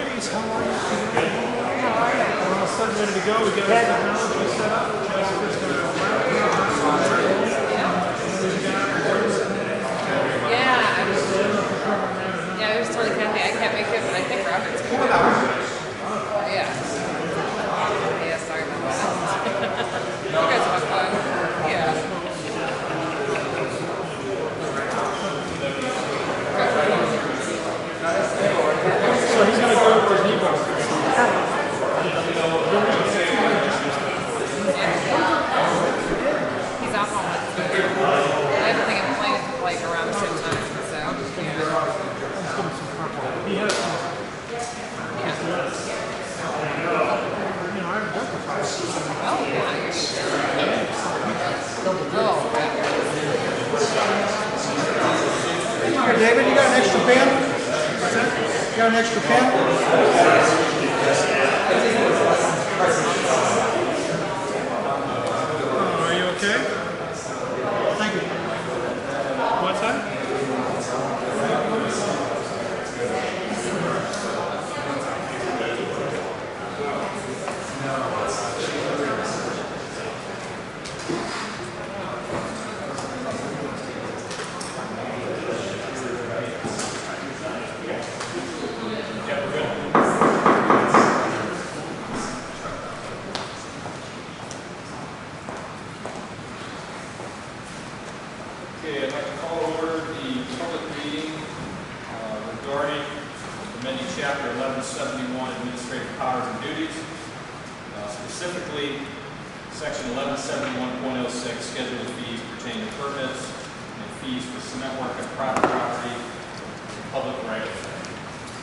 ladies, how are you? We're all set, ready to go. We got our technology set up. Jessica's going to go Yeah, I was telling Kathy I can't make it, but I think Robert's going to. Yeah. Yeah, sorry about that. You guys have fun. Yeah. So he's going to go with his kneeboard. He's off on Wednesday. I have a thing I'm playing like around the same time, so yeah. He has some. Yeah. You know, I've done the five. Oh, yeah. Oh, Here, David, you got an extra pen? You got an extra pen? Are you okay? Thank you. What's that? Okay, I'd like to call order the public meeting regarding amending Chapter 1171 Administrative Powers and Duties, specifically Section 1171.06 Schedule of Fees pertaining to permits and fees for cement work on private property and public right of way.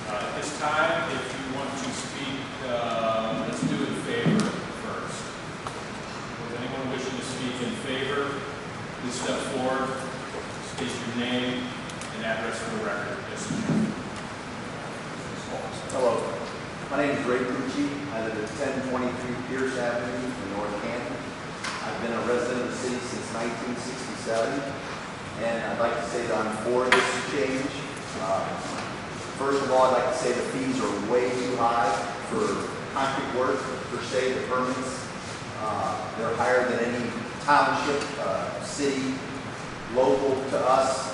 At this time, if you want to speak, let's do it in favor first. Is anyone wishing to speak in favor? Please step forward, state your name and address for the record. Yes, sir. Hello, my name is Ray Pucci. I live at 1023 Pierce Avenue in North Canton. I've been a resident of the city since 1967, and I'd like to say that I'm for this change. First of all, I'd like to say the fees are way too high for concrete work, per se, the permits. They're higher than any township, city, local to us.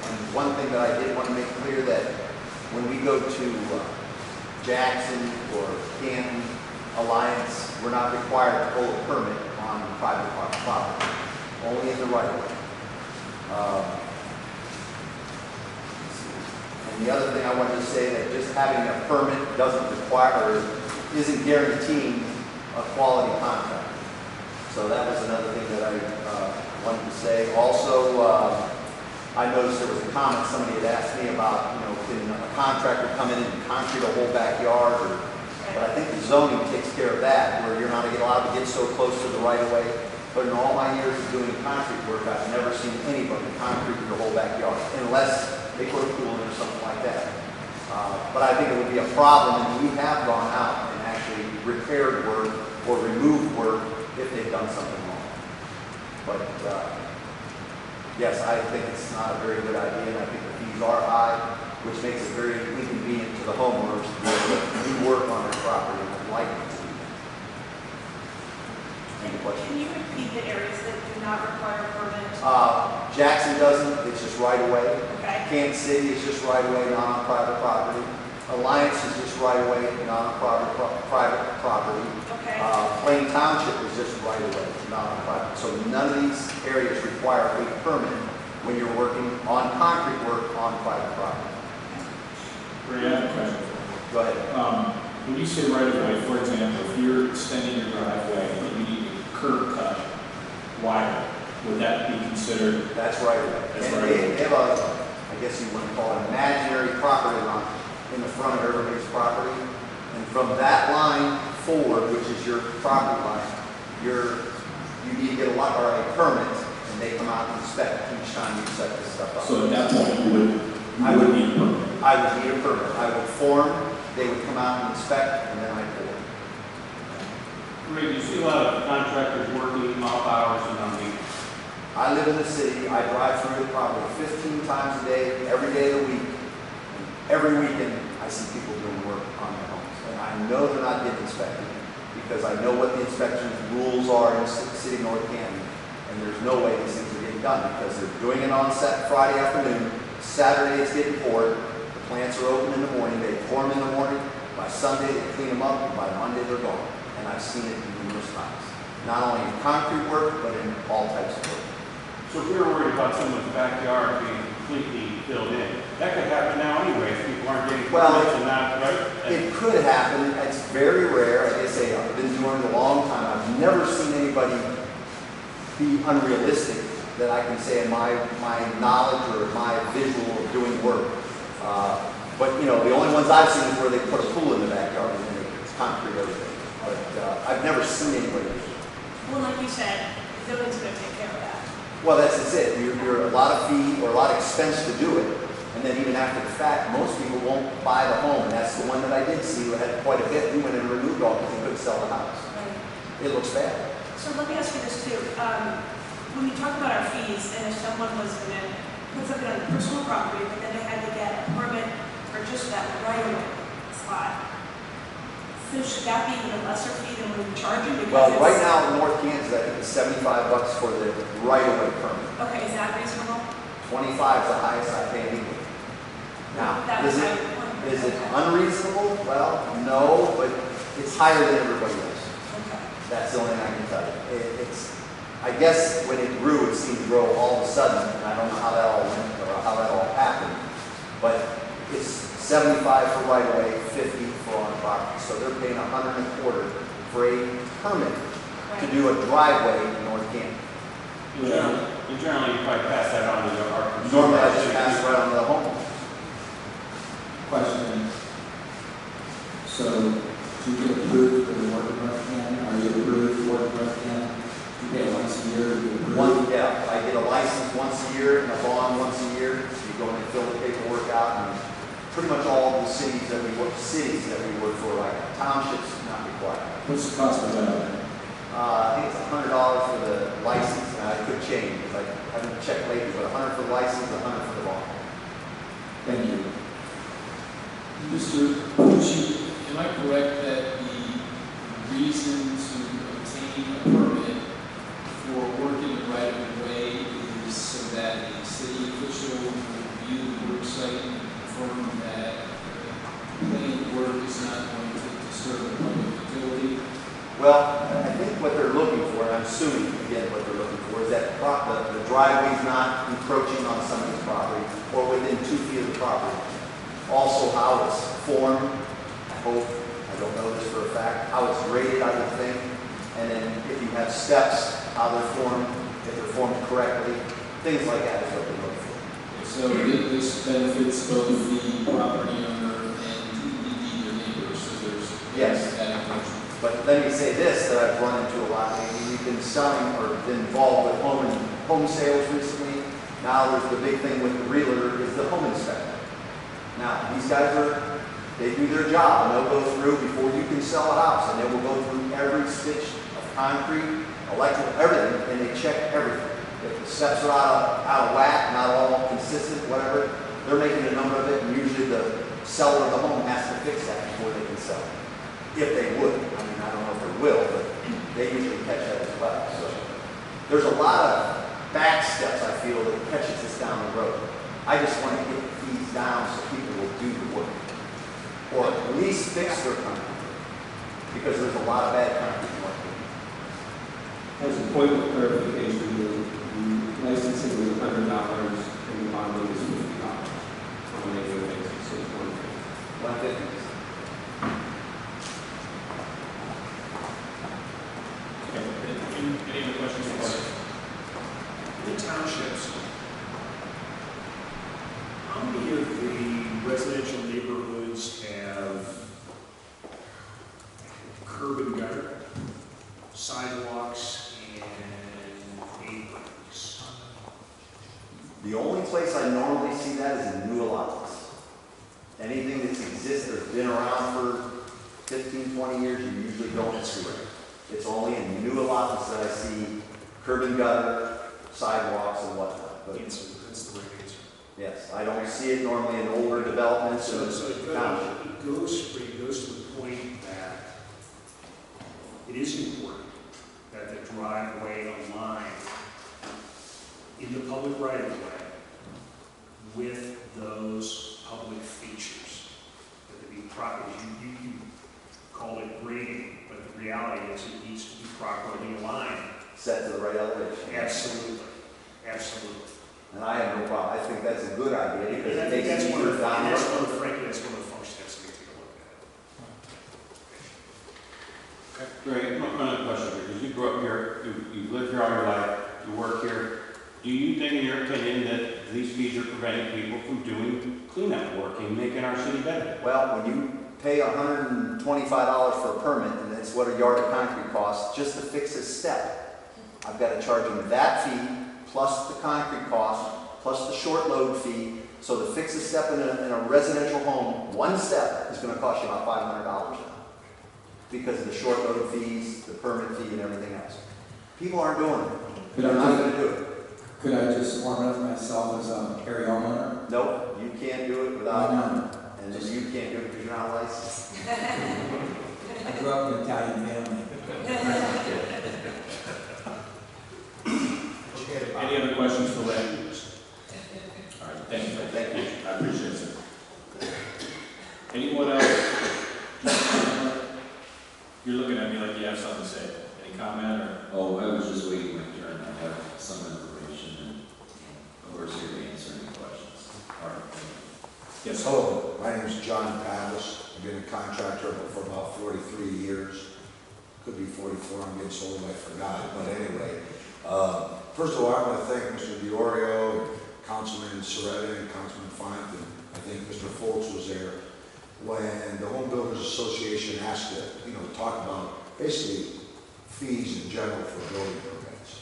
And one thing that I did want to make clear that when we go to Jackson or Canton Alliance, we're not required to hold a permit on private property, only in the right of way. And the other thing I wanted to say that just having a permit doesn't require or isn't guaranteeing a quality contract. So that was another thing that I wanted to say. Also, I noticed there was a comment somebody had asked me about, can a contractor come in and concrete a whole backyard? But I think the zoning takes care of that, where you're not allowed to get so close to the right of way. But in all my years of doing concrete work, I've never seen anybody concrete their whole backyard, unless they put a pool in or something like that. But I think it would be a problem, and we have gone out and actually repaired work or removed work if they've done something wrong. But yes, I think it's not a very good idea, and I think the fees are high, which makes it very inconvenient to the homeowners to be able to do work on their property and would like it to do that. Any questions? Can you repeat the areas that do not require a permit? Jackson doesn't, it's just right away. Okay. Kansas City is just right away, not on private property. Alliance is just right away, not on private property. Okay. Plain Township is just right away, not on private. So none of these areas require a permit when you're working on concrete work on private property. Ray, I have a question for you. Go ahead. When you say right of way, for example, if you're extending your driveway and you need a curb cut wider, would that be considered? That's right away. That's And right they away. have a, I guess you wouldn't call it, imaginary property line in the front of everybody's property. And from that line forward, which is your property line, you need to get a permit, and they come out and inspect each time you set this stuff up. So at that point, you would need a permit. I would need a permit. I would form, they would come out and inspect, and then I pull it. Ray, you see a lot of contractors working off hours and on weekends. I live in the city. I drive through it probably 15 times a day, every day of the week. And every weekend, I see people doing work know they're not getting inspected because I know what the inspection rules are in the city of North Canton, and there's no way these things are getting done because they're doing it on Friday afternoon. Saturday it's getting poured. The plants are open in the morning. They pour them in the morning. By Sunday they clean them up, and by Monday they're gone. And I've seen it numerous times. Not only in concrete work, but in all types of work. So if we were worried about someone's backyard being completely filled in, that could happen now anyway if people aren't getting permits and not, right? It could happen. It's very rare. Like I say, I've been doing it a long time. I've never seen anybody be unrealistic that I can say in my knowledge or my visual of doing work. But you know, the only ones I've seen is where they put a pool in the backyard and then it's concrete everything. But I've never seen anybody. Well, like you said, the village is going to take care of that. Well, that's it. You're a lot of fee or a lot of expense to do it. And then even after the fact, most people won't buy the home. And that's the one that I did see who had quite a bit. We went and removed all because he couldn't sell the house. Right. It looks bad. So let me ask you this too. When you talk about our fees, and if someone was going to put something on personal property, but then they had to get a permit for just that right-of-way spot, so should that be even a lesser fee than we're charging? Well, right now in North Kansas, I think it's $75 for the right-of-way permit. Okay, is that reasonable? 25 is the highest I pay anyway. Now, That is was it, my point. is it unreasonable? Well, no, but it's higher than everybody else. Okay. That's the only thing I can tell you. I guess when it grew, it seemed to grow all of a sudden, and I don't know how that all went or how that all happened, but it's 75 for right-of-way, 50 for on property. So they're paying $125 for a permit to do a driveway in North Canton. In general, you probably pass that on to our consumers. Normally, I just pass it right on to the home. Question. So, do you get approved for the work in North Canton? Are you approved for work in North Canton? You get once a year? Yeah, I get a license once a year and a bond once a year. You go in and fill the paperwork out, and pretty much all the cities that we work for, like townships, not required. What's the cost of that? I think it's $100 for the license, and I could change because I haven't checked lately, but $100 for the license, $100 for the bond. Thank you. Mr. Pucci, am I correct that the reason to obtain a permit for working the right of way is so that a city official will review the work site and confirm that planned work is not going to disturb the public utility? Well, I think what they're looking for, and I'm assuming, again, what they're looking for is that the driveway's not encroaching on somebody's property or within 2 feet of the property. Also, how it's formed, I hope, I don't know this for a fact, how it's graded, I would think, and then if you have steps, how they're formed, if they're formed correctly, things like that is what they're looking for. So this benefits both the property owner and the neighbors, so there's Yes. that inclusion. But let me say this, that I've run into a lot lately. We've been selling or been involved with home sales recently. Now there's the big thing with the realtor is the home inspector. Now, these guys they do their job, and they'll go through before you can sell a house, and they will go through every stitch of concrete, electrical, everything, and they check everything. If the steps are out of whack, not all consistent, whatever, they're making a number of it, and usually the seller of the home has to fix that before they can sell it. If they would. I mean, I don't know if they will, but they usually catch that as well. So there's a lot of back steps, I feel, that catches us down the road. I just want to get the fees down so people will do the work. Or at least fix their concrete. Because there's a lot of bad concrete work. As a point of clarification, the licensing was $100 and the bonding is $50 on an annual basis, so it's $150. $150. Any other questions for us? In the townships, how many of the residential neighborhoods have curb and gutter, sidewalks, and aprons? The only place I normally see that is in new allotments. Anything that's existed or been around for 15, 20 years, you usually don't see it. It's only in new allotments that I see curb and gutter, sidewalks, and whatnot. But That's the right answer. yes, I don't see it normally in older developments So or it townships. goes to the point that it is important that the driveway align in the public right-of-way with those public features. That they be proper, you call it grading, but the reality is it needs to be properly aligned. Set to the right elevation. Absolutely, absolutely. And I have no problem. I think that's a good idea because And I it think makes that's it one of easier the, down and the that's road. one of, frankly, that's one of the functions we take a look at. Great. Another question, because you grew up here, you've lived here all your life, you work here. Do you think, in your opinion, that these fees are preventing people from doing cleanup work and making our city better? Well, when you pay $125 for a permit, and that's what a yard of concrete costs, just to fix a step, I've got to charge them that fee, plus the concrete cost, plus the short load fee. So to fix a step in a residential home, one step is going to cost you about $500 now, because of the short load fees, the permit fee, and everything else. People aren't doing it. They're not going to do it. Could I just warm up myself as a area homeowner? Nope, you can't do it without, and then you can't do it because you're not licensed. I grew up in an Italian family. Any other questions for Ray? All right, thank you. Thank you. I appreciate it, sir. Anyone else? You're looking at me like you have something to say. Any comment or? Oh, I was just waiting my turn. I have some information and of course here to answer any questions. All right. Yes, hello. My name is John Pavlis. I've been a contractor for about 43 years. Could be 44. I'm getting so old I forgot. But anyway, first of all, I want to thank Mr. Diorio, and Councilman Soretta, and Councilman Font, and I think Mr. Foltz was there when the Home Builders Association asked to, talk about basically fees in general for building permits.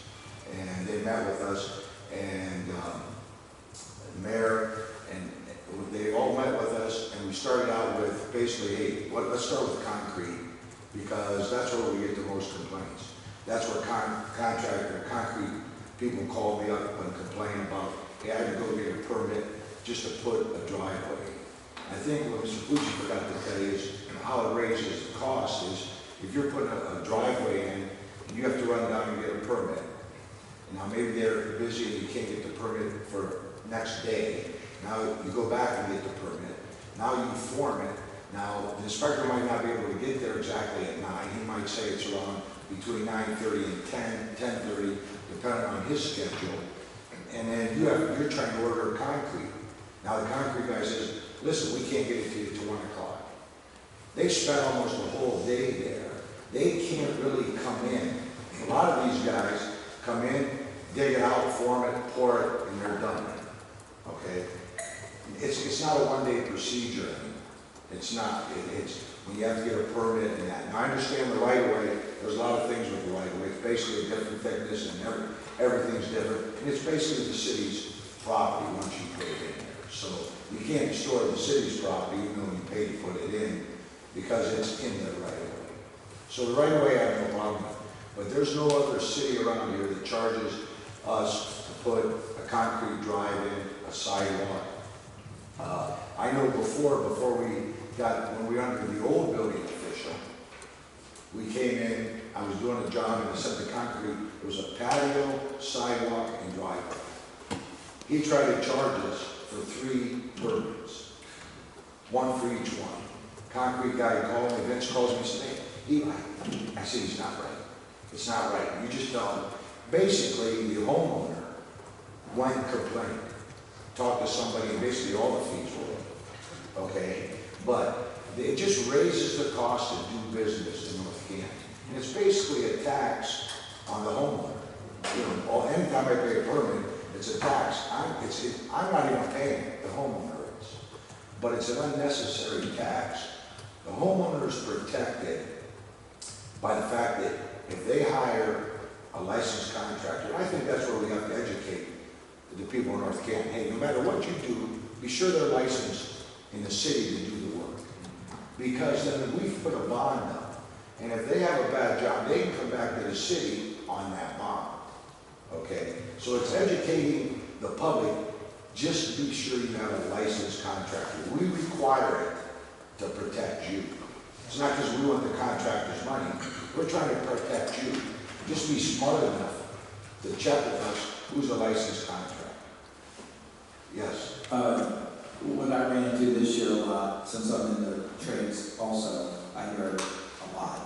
And they met with us, and the mayor, and they all met with us, and we started out with basically, hey, let's start with concrete, because that's where we get the most complaints. That's where concrete people call me up and complain about, hey, I had to go get a permit just to put a driveway. I think what Mr. Pucci forgot to tell you is how it raises the cost is if you're putting a driveway in, you have to run down and get a permit. Now maybe they're busy and you can't get the permit for next day. Now you go back and get the permit. Now you form it. Now the inspector might not be able to get there exactly at 9. He might say it's around between 9:30 and 10:30, depending on his schedule. And then you're trying to order concrete. Now the concrete guy says, listen, we can't get it to you till 1 o'clock. They spent almost a whole day there. They can't really come in. A lot of these guys come in, dig it out, form it, pour it, and they're done. Okay? It's not a one-day procedure. It's not. It's when you have to get a permit and that. Now I understand the right-of-way. There's a lot of things with the right-of-way. It's basically a different thickness and everything's different. And it's basically the city's property once you put it in there. So you can't destroy the city's property even though you pay to put it in because it's in the right-of-way. So the right-of-way I have no problem with. But there's no other city around here that charges us to put a concrete drive in, a sidewalk. I know when we were under the old building official, we came in, I was doing a job and I said the concrete, it was a patio, sidewalk, and driveway. He tried to charge us for 3 permits, one for each one. Concrete guy called me, Vince calls me and said, hey, Eli, I said, he's not right. It's not right. You just don't. Basically, the homeowner went and complained, talked to somebody, and basically all the fees were in. Okay? But it just raises the cost to do business in North Canton. And it's basically a tax on the homeowner. Anytime I pay a permit, it's a tax. I'm not even paying it, the homeowner is. But it's an unnecessary tax. The homeowner is protected by the fact that if they hire a licensed contractor, I think that's where we have to educate the people in North Canton. Hey, no matter what you do, be sure they're licensed in the city to do the work. Because then we put a bond up, and if they have a bad job, they can come back to the city on that bond. Okay? So it's educating the public, just be sure you have a licensed contractor. We require it to protect you. It's not because we want the contractor's money. We're trying to protect you. Just be smart enough to check with us who's a licensed contractor. Yes. What I ran into this year a lot, since I'm in the trades also, I hear it a lot.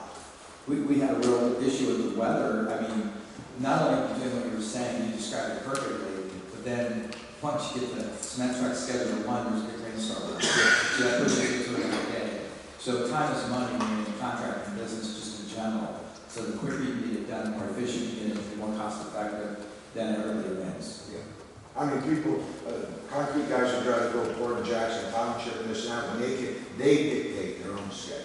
We had a real issue with the weather. I mean, not only doing what you were saying, you described it perfectly, but then once you get the cement truck scheduled at 1, there's a big rainstorm. So that pushes it to another day. So time is money when you're in the contracting business, just in general. So the quicker you can get it done, more efficient you get it, more cost effective, then everybody wins. Yeah. I mean, people, concrete guys are trying to go Port Jackson Township and this and that, when they dictate their own schedule,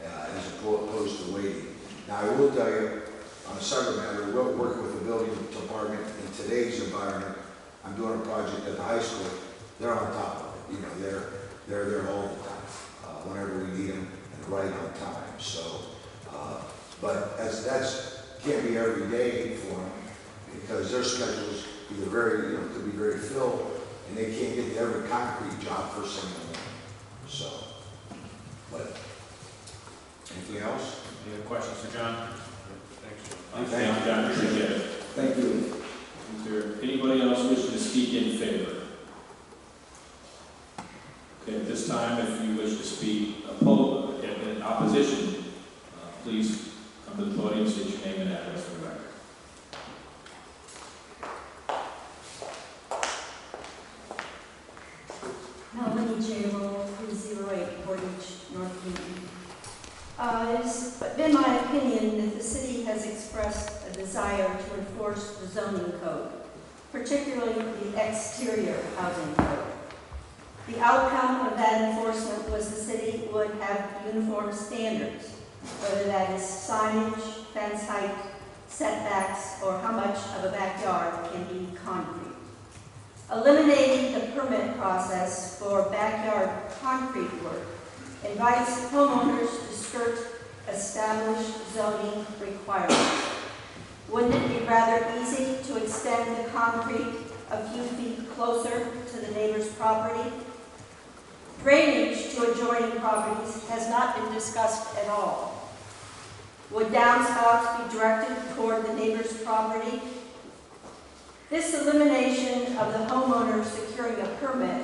as opposed to waiting. Now, I will tell you, on a separate matter, we're working with the building department in today's environment. I'm doing a project at the high school. They're on top of it. You know, they're there all the time, whenever we need them, and right on time. So, but that's can't be every day for them, because their schedules either could be very filled, and they can't get to every concrete job first thing in the morning. So, but anything else? Any other questions for John? Thanks, Thank you, John. Appreciate it. Thank you. Is there anybody else wishing to speak in favor? Okay, at this time, if you wish to speak in opposition, please come to the podium, state your name and address for the record. Melanie J. Roll, 308 Portage, North Canton. It's been my opinion that the city has expressed a desire to enforce the zoning code, particularly the exterior housing code. The outcome of that enforcement was the city would have uniform standards, whether that is signage, fence height, setbacks, or how much of a backyard can be concrete. Eliminating the permit process for backyard concrete work invites homeowners to skirt established zoning requirements. Wouldn't it be rather easy to extend the concrete a few feet closer to the neighbor's property? Drainage to adjoining properties has not been discussed at all. Would downspouts be directed toward the neighbor's property? This elimination of the homeowner securing a permit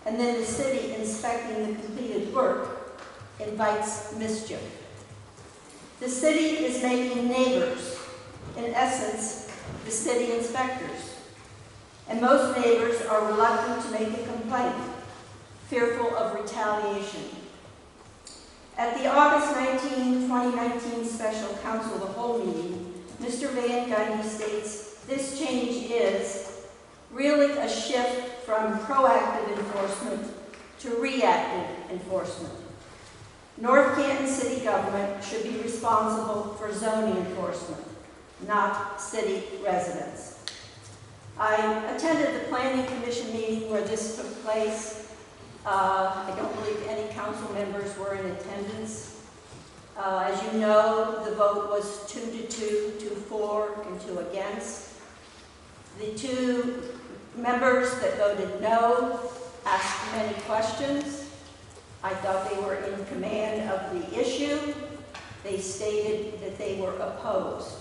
and then the city inspecting the completed work invites mischief. The city is making neighbors, in essence, the city inspectors. And most neighbors are reluctant to make a complaint, fearful of retaliation. At the August 19, 2019 Special Council of the Whole meeting, Mr. Van Gundy states, this change is really a shift from proactive enforcement to reactive enforcement. North Canton City government should be responsible for zoning enforcement, not city residents. I attended the Planning Commission meeting where this took place. I don't believe any council members were in attendance. As you know, the vote was 2-2, 2-4, and 2 against. The 2 members that voted no asked many questions. I thought they were in command of the issue. They stated that they were opposed.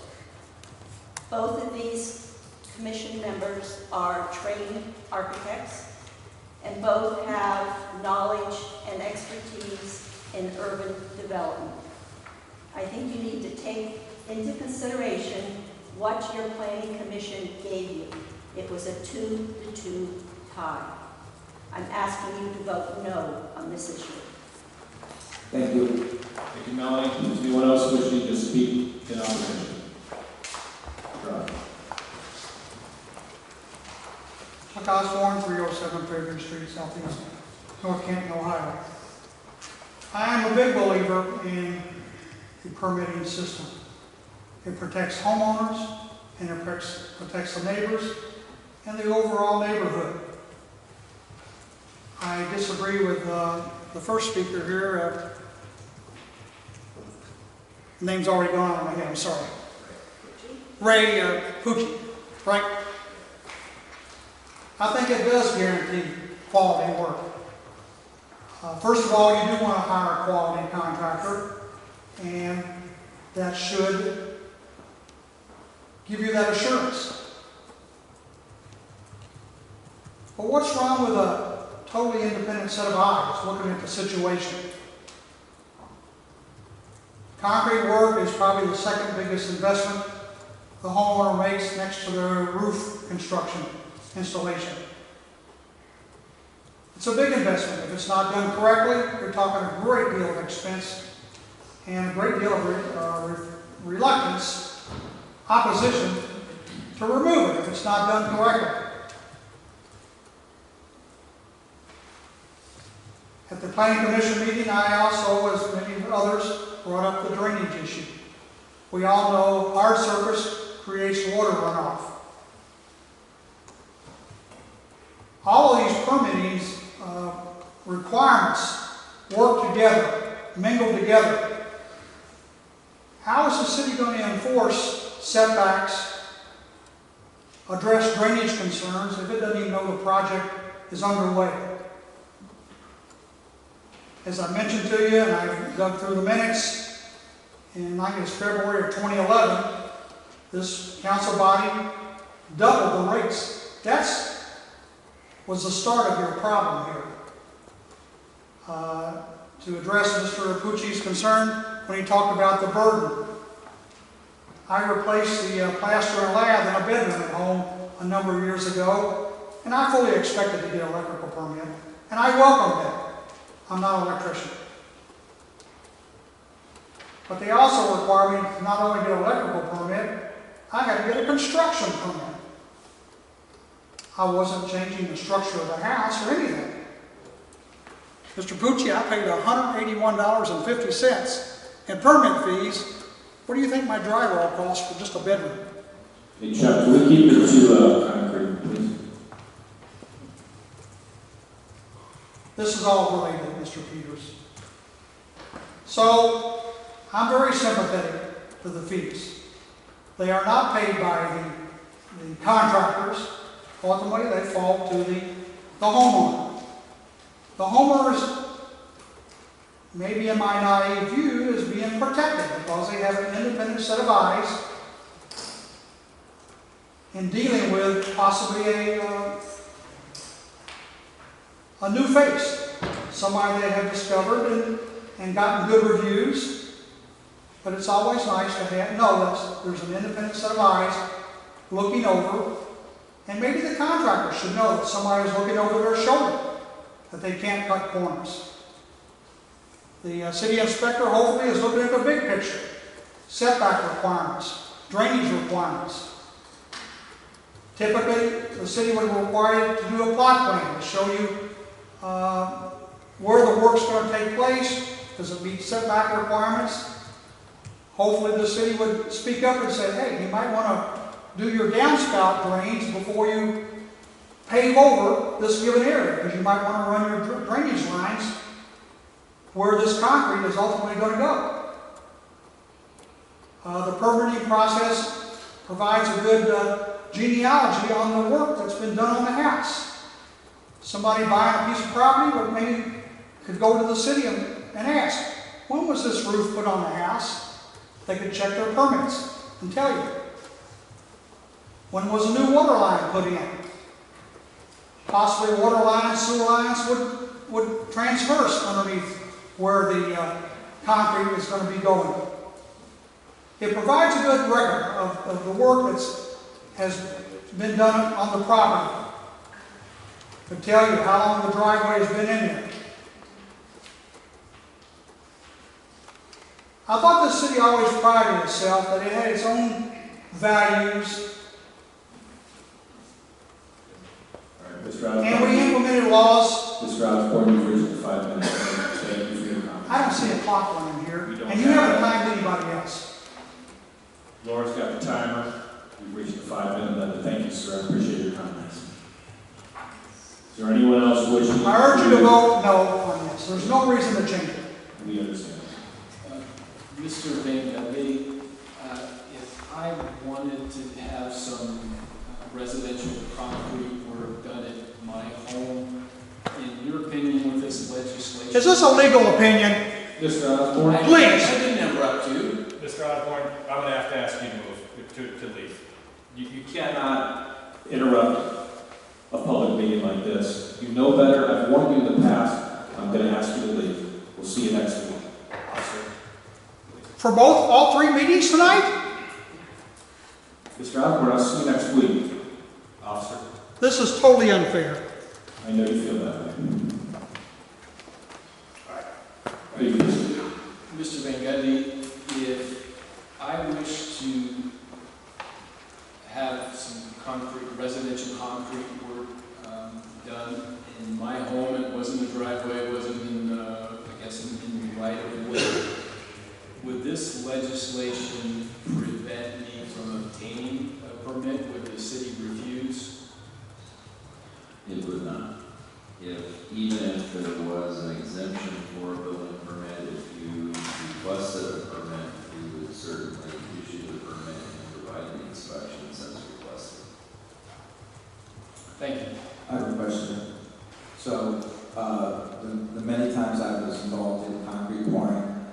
Both of these commission members are trained architects, and both have knowledge and expertise in urban development. I think you need to take into consideration what your planning commission gave you. It was a 2-2 tie. I'm asking you to vote no on this issue. Thank you. Thank you, Melanie. Is anyone else wishing to speak in opposition? John. Chuck Osborne, 307 Fairview Street, Southeast, North Canton, Ohio. I am a big believer in the permitting system. It protects homeowners, and it protects the neighbors and the overall neighborhood. I disagree with the first speaker here. Name's already gone out of my head, I'm sorry. Ray Pucci, right? I think it does guarantee quality work. First of all, you do want to hire a quality contractor. and that should give you that assurance. But what's wrong with a totally independent set of eyes looking at the situation? Concrete work is probably the second biggest investment the homeowner makes next to their roof construction installation. It's a big investment. If it's not done correctly, you're talking a great deal of expense and a great deal of reluctance, opposition to remove it if it's not done correctly. At the Planning Commission meeting, I also, as many others, brought up the drainage issue. We all know hard surface creates water runoff. All of these permitting requirements work together, mingle together. How is the city going to enforce setbacks, address drainage concerns if it doesn't even know the project is underway? As I mentioned to you, and I've dug through the minutes, in I guess February of 2011, this council body doubled the rates. That was the start of your problem here. To address Mr. Pucci's concern when he talked about the burden. I replaced the plaster and lath in a bedroom at home a number of years ago, and I fully expected to get an electrical permit, and I welcomed that. I'm not an electrician. But they also require me to not only get an electrical permit, I had to get a construction permit. I wasn't changing the structure of the house or anything. Mr. Pucci, I paid $181.50 in permit fees. What do you think my drywall costs for just a bedroom? Hey, Chuck, can we keep it to concrete, please? This is all related, Mr. Peters. So, I'm very sympathetic to the fees. They are not paid by the contractors. Ultimately, they fall to the homeowner. The homeowners, maybe in my naive view, is being protected because they have an independent set of eyes in dealing with possibly a new face, somebody they have discovered and gotten good reviews. But it's always nice to know that there's an independent set of eyes looking over, and maybe the contractor should know that somebody is looking over their shoulder, that they can't cut corners. The city inspector hopefully is looking at the big picture, setback requirements, drainage requirements. Typically, the city would require you to do a plot plan to show you where the work's going to take place. Does it meet setback requirements? Hopefully the city would speak up and say, hey, you might want to do your downspout drains before you pave over this given area, because you might want to run your drainage lines where this concrete is ultimately going to go. The permitting process provides a good genealogy on the work that's been done on the house. Somebody buying a piece of property would maybe could go to the city and ask, when was this roof put on the house? They could check their permits and tell you. When was a new water line put in? Possibly water lines, sewer lines would transverse underneath where the concrete is going to be going. It provides a good record of the work that has been done on the property. It could tell you how long the driveway has been in there. I thought the city always prided itself that it had its own values. And we implemented laws. Mr. Osborne, you've reached the 5 minutes. Thank you for your comments. I don't see a clock running here, and you haven't timed anybody else. Laura's got the timer. You've reached the 5-minute limit. Thank you, sir. I appreciate your comments. Is there anyone else wishing? I urge you to vote no on this. There's no reason to change it. We understand. Mr. Van Gundy, if I wanted to have some residential concrete work done at my home, in your opinion with this legislation? Is this a legal opinion? Mr. Osborne? Please. I didn't interrupt interrupt you. Mr. Osborne, I'm gonna have to ask you to move, to leave. You cannot interrupt a public meeting like this. You know better. I've warned you in the past. I'm going to ask you to leave. We'll see you next week. For all three meetings tonight? Mr. Osborne, I'll see you next week. Officer. This is totally unfair. I know you feel that way. Please. Mr. Van Gundy, if I wish to have some residential concrete work done in my home, it wasn't a driveway, it wasn't in, I guess, in the right of way, would this legislation prevent me from obtaining a permit? Would the city refuse? It would not. Even if there was an exemption for a building permit, if you requested a permit, we would certainly issue the permit and provide the inspections as requested. Thank you. I have a question. So, the many times I was involved in concrete pouring,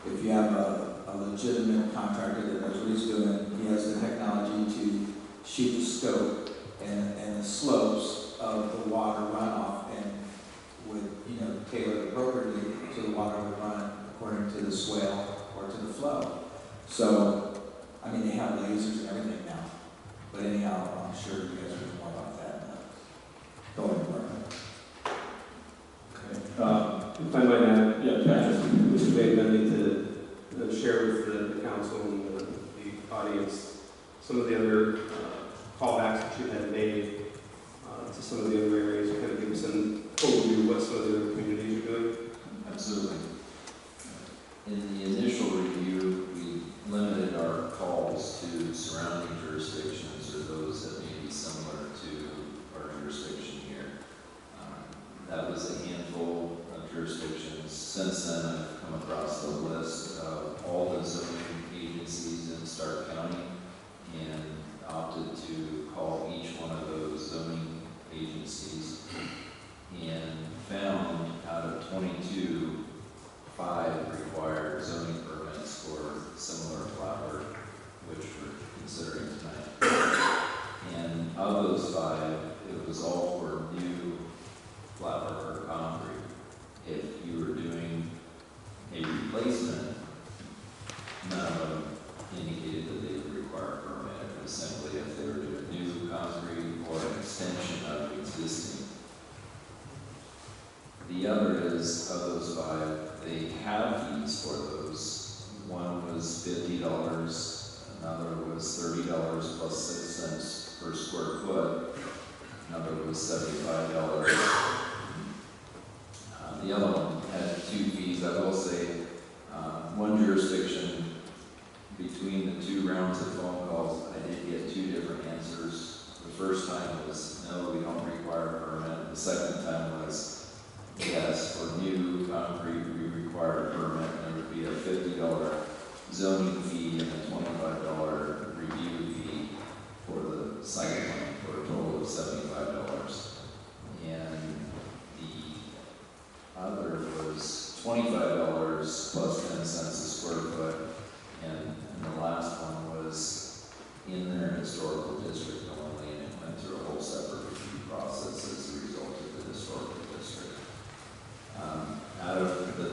if you have a legitimate contractor that knows what he's doing, he has the technology to shoot the scope and the slopes of the water runoff and would, tailor it appropriately so the water would run according to the swale or to the flow. So, I mean, they have lasers and everything now. But anyhow, I'm sure you guys will know more about that in the building department. Okay. If I might add, Yeah, Mr. Van Gundy, to share with the council and the audience some of the other callbacks that you had made to some of the other areas, kind of give us an overview of what some of the other communities are doing. Absolutely. In the initial review, we limited our calls to surrounding jurisdictions or those that may be similar to our jurisdiction here. That was a handful of jurisdictions. Since then, I've come across the list of all the zoning agencies in Stark County and opted to call each one of those zoning agencies and found out of 22, 5 required zoning permits for similar flat work, which we're considering tonight. And of those 5, it was all for new flat work or concrete. If you were doing a replacement, none of them indicated that they would require a permit. It was simply if they were doing new concrete or an extension of existing. The other is, of those 5, they have fees for those. One was $50, another was $30 plus 6 cents per square foot, another was $75. The other one had 2 fees. I will say, one jurisdiction, between the 2 rounds of phone calls, I did get 2 different answers. The first time was, no, we don't require a permit. The second time was, yes, for new concrete, we require a permit. There would be a $50 zoning fee and a $25 review fee for the site plan, for a total of $75. And the other was $25 plus 10 cents a square foot. And the last one was in their historical district only, and it went through a whole separate review process as a result of the historical district. Out of the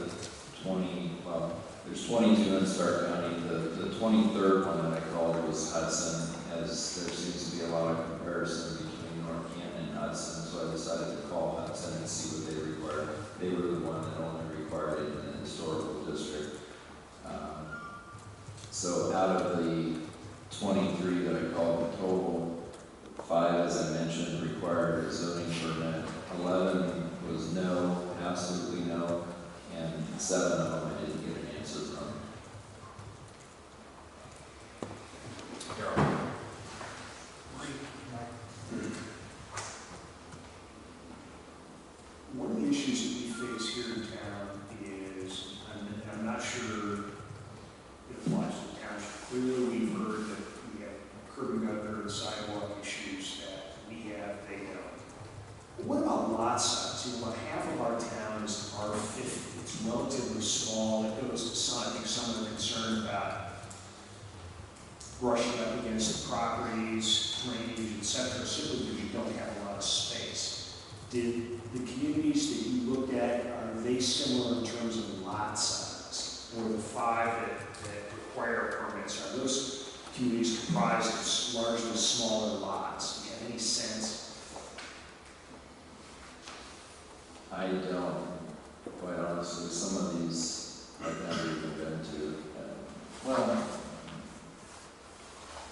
20, well, there's 22 in Stark County. The 23rd one that I called was Hudson, as there seems to be a lot of comparison between North Canton and Hudson, so I decided to call Hudson and see what they required. They were the one that only required it in the historical district. So out of the 23 that I called the total, 5, as I mentioned, required a zoning permit. 11 was no, absolutely no, and 7 of them I didn't get an answer from. One of the issues that we face here in town is, I'm not sure it applies to the township. Clearly, we've heard that we have curb and gutter and sidewalk issues that we have, they don't. But what about lot size? About half of our town is R50. It's relatively small. It goes to some, I think some are concerned about brushing up against the properties, drainage, etc., simply because you don't have a lot of space. Did the communities that you looked at, are they similar in terms of lot size? Or the 5 that require permits, are those communities comprised of largely smaller lots? Do you have any sense? I don't, quite honestly. Some of these I've never even been to. Well,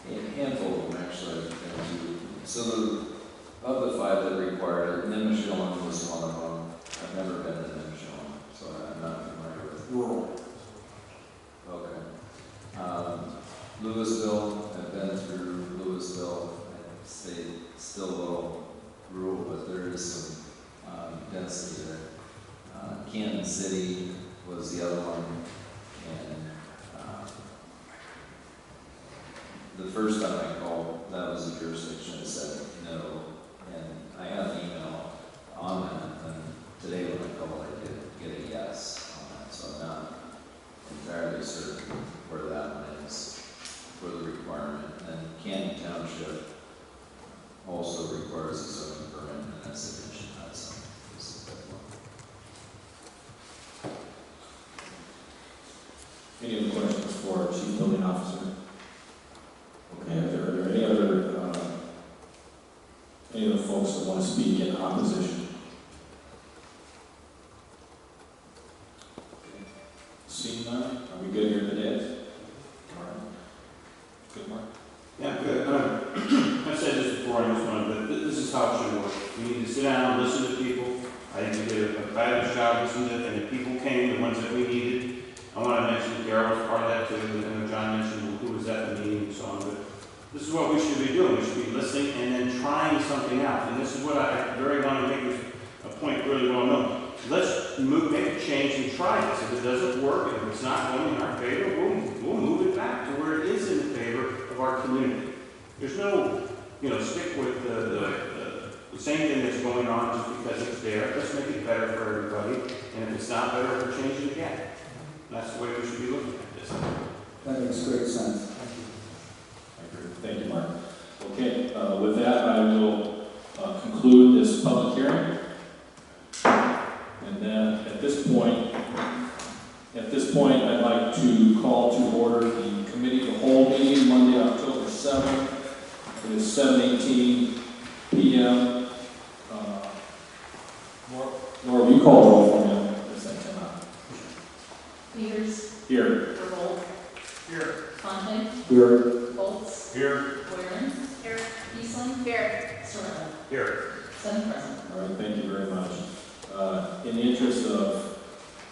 a handful of them actually I've been to. So of the 5 that required it, Nimishillen was one of them. I've never been to Nimishillen, so I'm not familiar with Rural. Okay. Louisville, I've been through Louisville. I'd say still a little rural, but there is some density there. Canton City was the other one, and the first time I called, that was the jurisdiction that said no, and I had an email on that, and today when I called, I did get a yes on that, so I'm not entirely certain where that one is for the requirement. And Canton Township also requires a zoning permit, and that's a condition, not something specific one. Any other questions for Chief Building Officer? Okay, are there any other folks that want to speak in opposition? Okay. Seeing none, are we good here today? All right. Good, Mark? Yeah, good. I've said this before on this one, but this is how it should work. We need to sit down and listen to people. I think we did a fabulous job listening to them, and the people came, the ones that we needed. I want to mention Darryl was part of that too, and John mentioned who was at the meeting and so on. But this is what we should be doing. We should be listening and then trying something out. And this is what I very want to make this a point really well known. Let's make a change and try this. If it doesn't work, and if it's not going in our favor, we'll move it back to where it is in favor of our community. There's no, stick with the same thing that's going on just because it's there. Let's make it better for everybody. And if it's not better, we'll change it again. That's the way we should be looking at this. That makes great sense. I agree. Thank you, Mark. Okay, with that, I will conclude this public hearing. And then at this point, I'd like to call to order the committee of the whole meeting Monday, October 7th. It is 7:18 p.m. Laura, will you call the roll for me? Peters. Here. Revolt. Here. Fontaine. Here. Bolts. Here. Boylan. Here. Eastland. Here. Sorrell. Here. 7 present. All right, thank you very much. In the interest of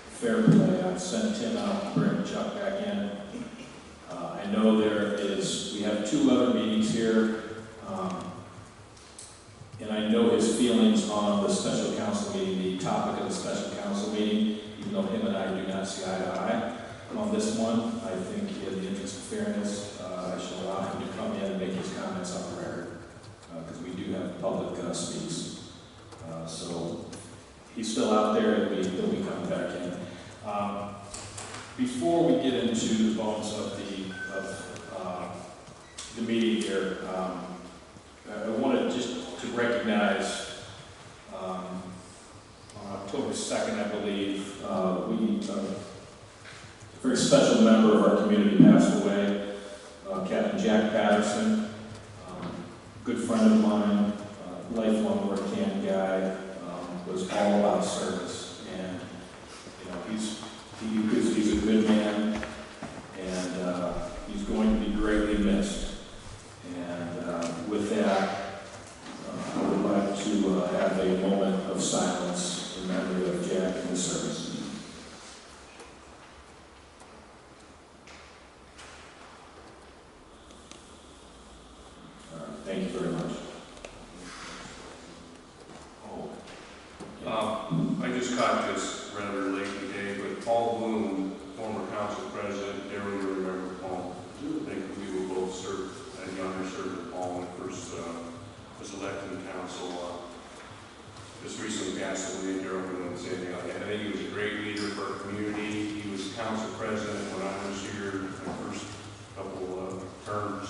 fair play, I've sent Tim out to bring Chuck back in. I know we have 2 other meetings here, and I know his feelings on the special council meeting, the topic of the special council meeting, even though him and I do not see eye to eye on this one. I think in the interest of fairness, I should allow him to come in and make his comments on the record, because we do have public speaks. So he's still out there, and he'll be coming back in. Before we get into the bones of the meeting here, I wanted just to recognize on October 2nd, I believe, a very special member of our community passed away, Captain Jack Patterson, good friend of mine, lifelong North Canton guy, was all about service, and he's a good man, and he's going to be greatly missed. And with that, I would like to have a moment of silence in memory of Jack and his service. Thank you very much. I just caught this rather late today, but Paul Bloom, former council president, everyone will remember Paul. I think we will both serve, and younger served with Paul when he first was elected to council. Just recently passed away, Darryl wouldn't say anything like that. I think he was a great leader for our community. He was council president when I was here, my first couple of terms.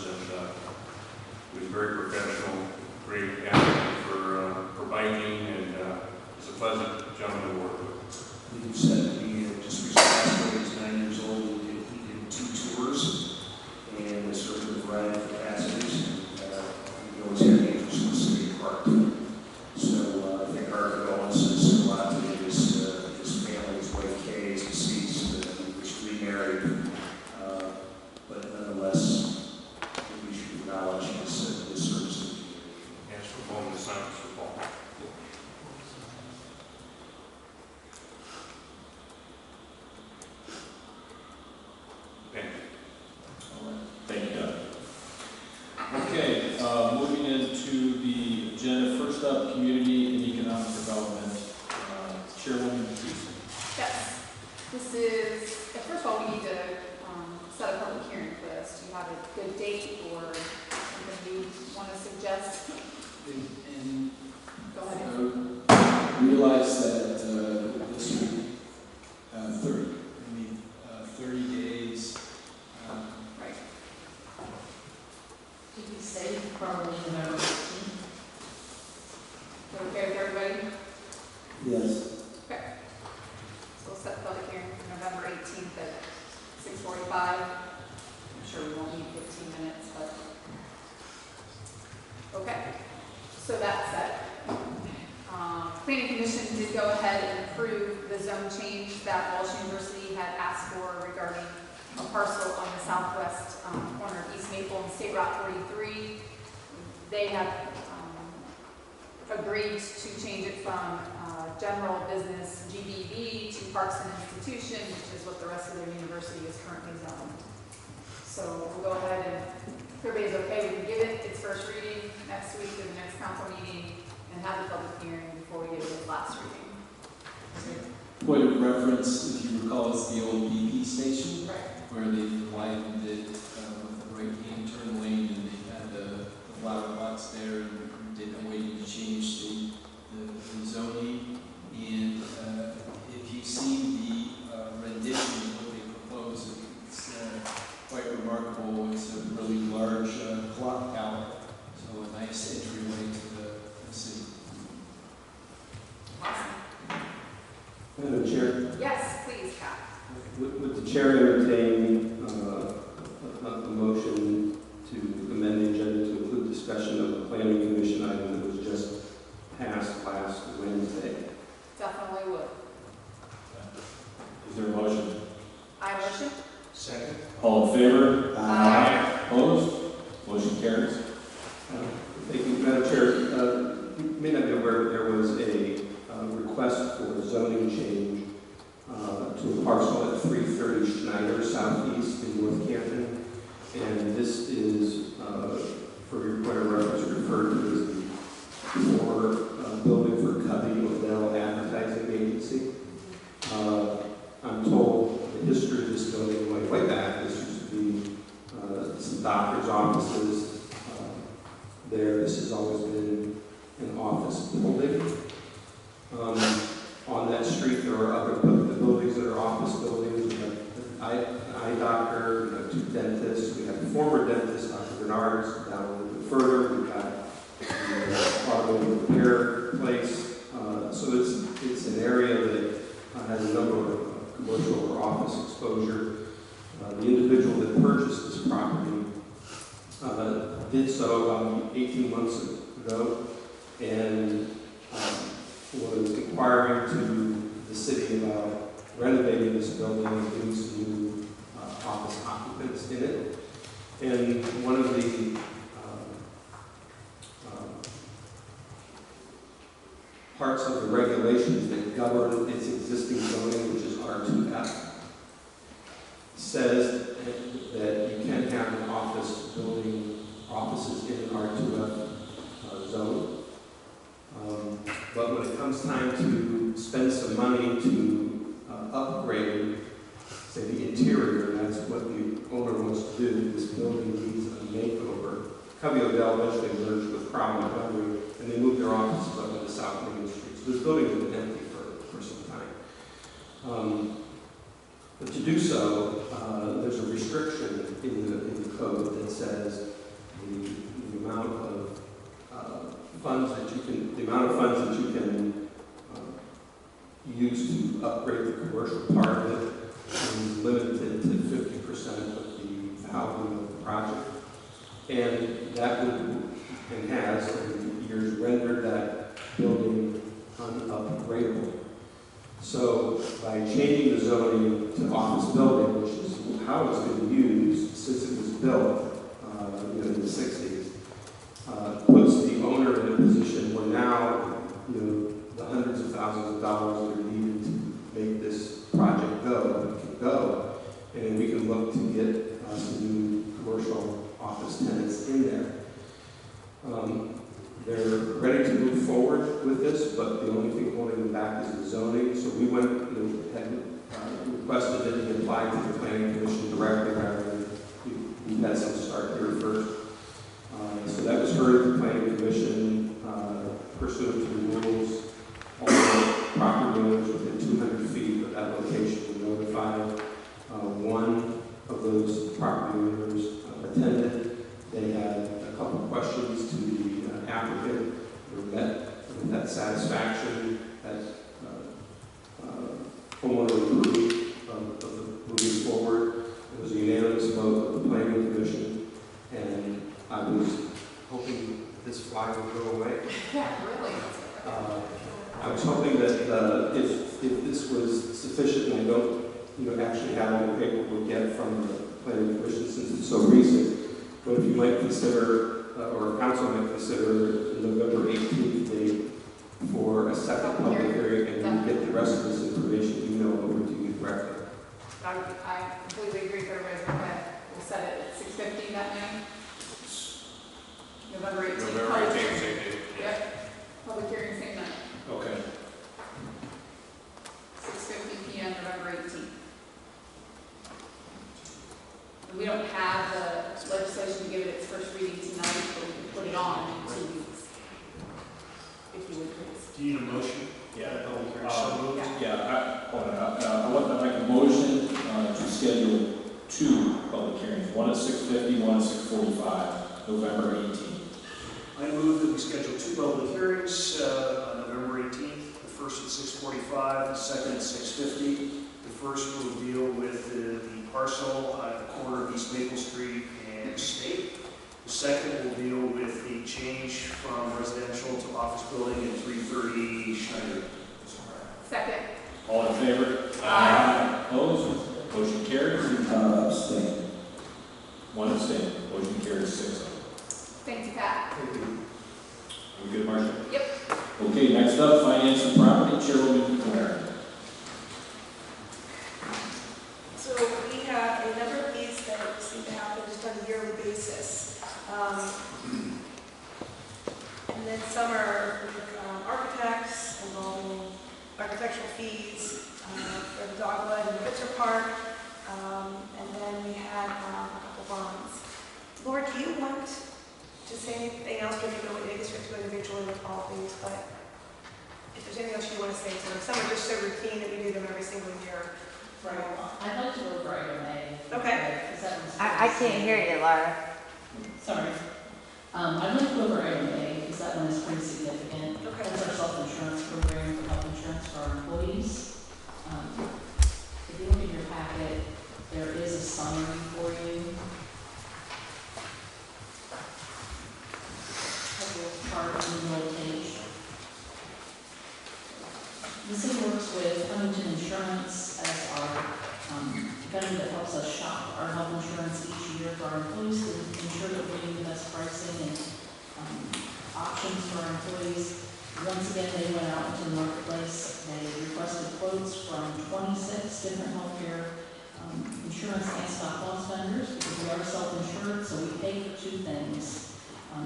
have a good date or something you want to suggest? And Go ahead. realize that this week, 30. We need 30 days. Right. Did you say probably November 15th? Okay with everybody? Yes. Okay. So we'll set the public hearing for November 18th at 6:45. I'm sure we won't need 15 minutes, but. Okay. So that's set. Planning Commission did go ahead and approve the zone change that Walsh University had asked for regarding a parcel on the southwest corner of East Maple and State Route 43. They have agreed to change it from general business GBV to parks and institution, which is what the rest of their university is currently zoned. So we'll go ahead and, if everybody's okay, we can give it its first reading next week in the next council meeting and have the public hearing before we get to the last reading. Point of reference, if you recall, is the old BP station. Right. Where they widened it with a right-hand turn lane, and they had the flower box there, and did waiting to change the zoning. And if you've seen the rendition of what they propose, it's quite remarkable. It's a really large clock tower, so a nice entryway to the city. Awesome. Madam Chair, Yes, please, Kat. would the chair entertain a motion to amend the agenda to include discussion of the planning commission item that was just passed last Wednesday? Definitely would. Is there a motion? I motion. Second. All in favor? Aye. Opposed? Motion carries. Thank you, Madam Chair. You may not be aware, but there was a request for a zoning change to a parcel at 330 Schneider Southeast in North Canton. And this is, for your point of reference, referred to as the former building for Covey Odell Advertising Agency. I'm told the history of this building going way back. This used to be some doctor's offices there. This has always been an office building. On that street, there are other buildings that are office buildings. We have an eye doctor, we have two dentists, we have a former dentist, Dr. Bernard's, down a little bit further. We've got the auto repair place. So it's an area that has a number of commercial or office exposure. The individual that purchased this property did so about 18 months ago, and was inquiring to the city about renovating this building and putting some new office occupants in it. And one of the parts of the regulations that govern its existing zoning, which is R2F, says that you can have an office building, offices in an R2F zone. But when it comes time to spend some money to upgrade, say, the interior, and that's what the owner wants to do, this building needs a makeover. Covey Odell eventually merged with Crown and Hungary, and they moved their offices up into South Main Street. So this building has been empty for some time. But to do so, there's a restriction in the code that says the amount of funds that you can, use to upgrade the commercial part of it is limited to 50% of the value of the project. And that would, and has, over the years, rendered that building unupgradable. So by changing the zoning to office building, which is how it's been used since it was built in the 60s, puts the owner in a position where now, the hundreds of thousands of dollars that are needed to make this project go, and then we can look to get some new commercial office tenants in there. They're ready to move forward with this, but the only thing holding them back is the zoning. So we went, had requested that he apply to the Planning Commission directly rather than we had some start here first. So that was heard at the Planning Commission, pursuant to the rules. All the property owners within 200 feet of that location were notified. One of those property owners attended. They had a couple of questions to the applicant. They were met with that satisfaction that homeowner approved of the moving forward. It was a unanimous vote of the Planning Commission, and I was hoping this fly would go away. Yeah, really. I was hoping that if this was sufficient, and I don't actually have all the paperwork yet from the Planning Commission since it's so recent, but if you might consider, or council might consider November 18th date for a second public hearing, and you get the rest of this information over to you directly. I completely agree with everybody's okay. We'll set it at 6:15 that night. November 18th. November 18th, same day. Yep. Public hearing same night. Okay. 6:50 p.m. November 18th. And we don't have the legislation to give it its first reading tonight, but we can put it on in 2 weeks. If you would please. Do you need a motion? Yeah. So moved. I want to make a motion to schedule 2 public hearings, one at 6:50, one at 6:45, November 18th. I move that we schedule 2 public hearings on November 18th, the first at 6:45, the second at 6:50. The first will deal with the parcel at the corner of East Maple Street and State. The second will deal with the change from residential to office building at 330 Schneider. Second. All in favor? Aye. Opposed? Motion carries. Abstain. One abstain. Motion carries 6-0. Thank you, Pat. Thank you. Are we good, Marcia? Yep. Okay, next up, finance and property, Chairwoman Warren. So we have a number of these that seem to happen just on a yearly basis. And then some are architects involving architectural fees for the Dogwood and the Pitzer Park. And then we had a couple bonds. Laura, do you want to say anything else? Because I guess we have to go individually with all these, but if there's anything else you want to say to them. Some are just so routine that we do them every single year. Right. I'd like to go over item A. Okay. I can't hear you, Laura. Sorry. I'd like to go over item A because that one is pretty significant. Okay. That's our self-insurance program for health insurance for our employees. If you look in your packet, there is a summary for you. A little chart on the middle page. The city works with Huntington Insurance as our vendor that helps us shop our health insurance each year for our employees to ensure that we're getting the best pricing and options for our employees. Once again, they went out into the marketplace. They requested quotes from 26 different healthcare insurance and stop loss vendors because we are self-insured, so we pay for 2 things. We